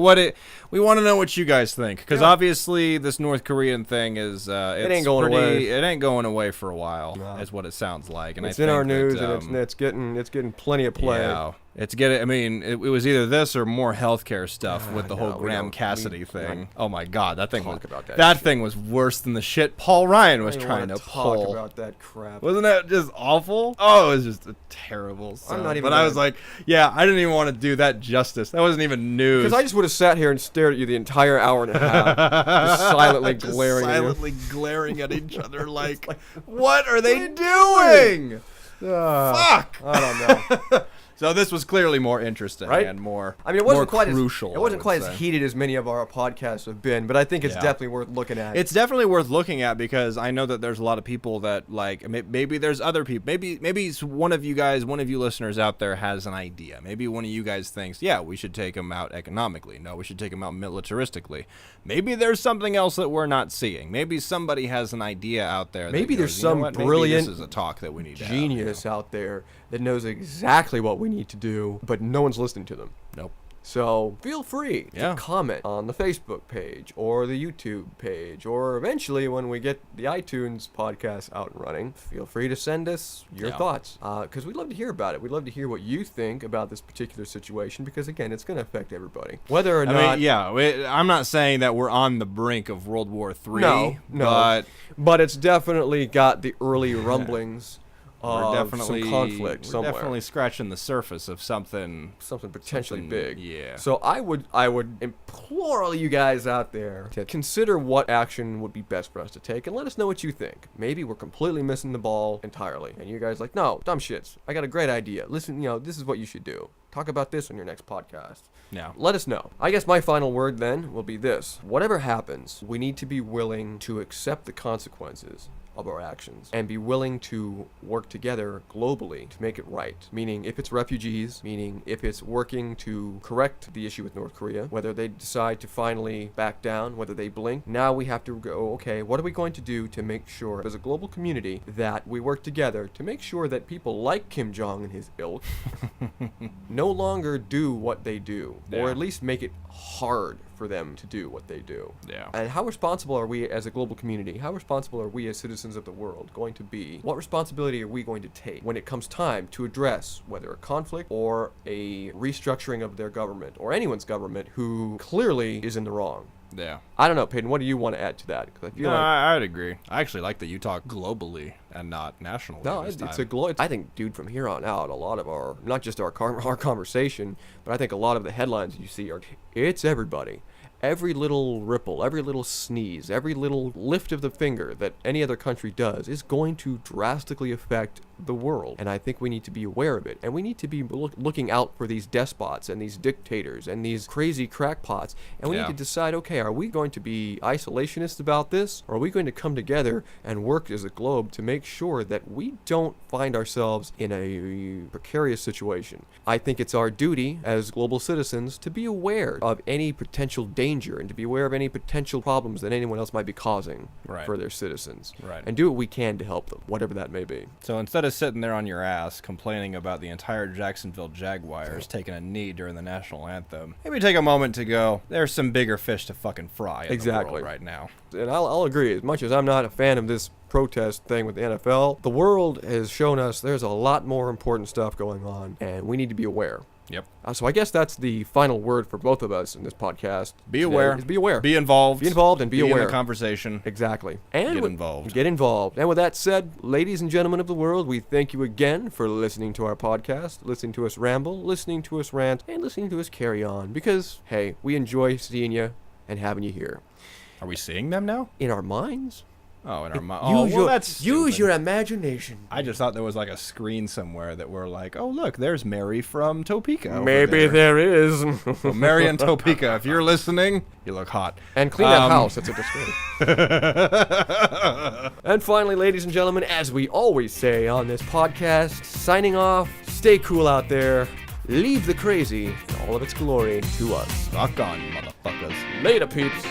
we want to know what you guys think, because Yeah. obviously this North Korean thing is it's ain't going away. It ain't going away for a while. No. Is what it sounds like. And It's I in think our news, that, and it's getting plenty of play. Yeah. It's getting. I mean, it was either this or more healthcare stuff with the whole no, we Graham don't- Cassidy we thing. don't Oh my God, that thing was. talk about that shit. thing was worse than the shit Paul Ryan was I don't trying wanna to talk pull. about that crap. Wasn't that just awful? Oh, it was just a terrible. I'm not even But I gonna- was like, yeah, I didn't even want to do that justice. That wasn't even news. Because I just would have sat here and stared at you the entire hour and a half, just silently Just glaring at you. silently glaring at each other like, what are they doing? Fuck! I don't know. So this was clearly more interesting Right? and more. I mean, it wasn't more quite crucial. as it wasn't I quite would as say. heated as many of our podcasts have been, but I think it's Yeah. definitely worth looking at. It's definitely worth looking at, because I know that there's a lot of people that like. Maybe there's other people. Maybe it's one of you guys, one of you listeners out there has an idea. Maybe one of you guys thinks, yeah, we should take them out economically. No, we should take them out militaristically. Maybe there's something else that we're not seeing. Maybe somebody has an idea out there. Maybe that there's goes, you know some what? Maybe brilliant this is a talk that we need to genius out there that knows exactly what we need to do, but no one's listening to them. have. Nope. So feel free Yeah. to comment on the Facebook page or the YouTube page, or eventually when we get the iTunes podcast out and running, feel free to send us your Yeah. thoughts, because we'd love to hear about it. We'd love to hear what you think about this particular situation, because again, it's going to affect everybody, whether or I not. mean, yeah, I'm not saying that we're on the brink of World War III. No, But it's definitely got the early rumblings we're of definitely some conflict we're somewhere. definitely scratching the surface of something. Something potentially Something- big. yeah. So I would implore all you guys out there to consider what action would be best for us to take, and let us know what you think. Maybe we're completely missing the ball entirely, and you guys are like, no, dumb shits. I got a great idea. Listen, this is what you should do. Talk about this on your next podcast. Yeah. Let us know. I guess my final word then will be this. Whatever happens, we need to be willing to accept the consequences of our actions and be willing to work together globally to make it right. Meaning, if it's refugees, meaning if it's working to correct the issue with North Korea, whether they decide to finally back down, whether they blink, now we have to go, okay, what are we going to do to make sure as a global community that we work together to make sure that people like Kim Jong and his ilk no longer do what they do, or Yeah. at least make it hard for them to do what they do. Yeah. And how responsible are we as a global community? How responsible are we as citizens of the world going to be? What responsibility are we going to take when it comes time to address whether a conflict or a restructuring of their government, or anyone's government who clearly is in the wrong? Yeah. I don't know, Peyton, what do you want to add to that? 'Cause I feel No, like I'd agree. I actually like that you talk globally and not nationally. no, this it's time. a glow. I think, dude, from here on out, a lot of our, not just our conversation, but I think a lot of the headlines you see are, it's everybody. Every little ripple, every little sneeze, every little lift of the finger that any other country does is going to drastically affect the world. And I think we need to be aware of it. And we need to be looking out for these despots and these dictators and these crazy crackpots. And we Yeah. need to decide, okay, are we going to be isolationists about this? Or are we going to come together and work as a globe to make sure that we don't find ourselves in a precarious situation? I think it's our duty as global citizens to be aware of any potential danger and to be aware of any potential problems that anyone else might be causing Right. for their citizens. Right. And do what we can to help them, whatever that may be. So instead of sitting there on your ass complaining about the entire Jacksonville Jaguars taking a knee during the national anthem, maybe take a moment to go, there's some bigger fish to fucking fry in the Exactly. world right now. And I'll agree, as much as I'm not a fan of this protest thing with the NFL, the world has shown us there's a lot more important stuff going on, and we need to be aware. Yep. So I guess that's the final word for both of us in this podcast. Be today, aware. is be aware. Be involved. Be involved and be in aware. the conversation. Exactly. And Get involved. Get involved. And with that said, ladies and gentlemen of the world, we thank you again for listening to our podcast, listening to us ramble, listening to us rant, and listening to us carry on. Because, hey, we enjoy seeing you and having you here. Are we seeing them now? In our minds? Oh, in our mind. Oh, well, that's use stupid. your imagination. I just thought there was like a screen somewhere that we're like, oh, look, there's Mary from Topeka. over Maybe there is. Well, Mary and Topeka, if you're listening, you look hot. And clean that house. It's a disgrace. And finally, ladies and gentlemen, as we always say on this podcast, signing off, stay cool out there. Leave the crazy in all of its glory to us. Rock on, motherfuckers. Later, peeps.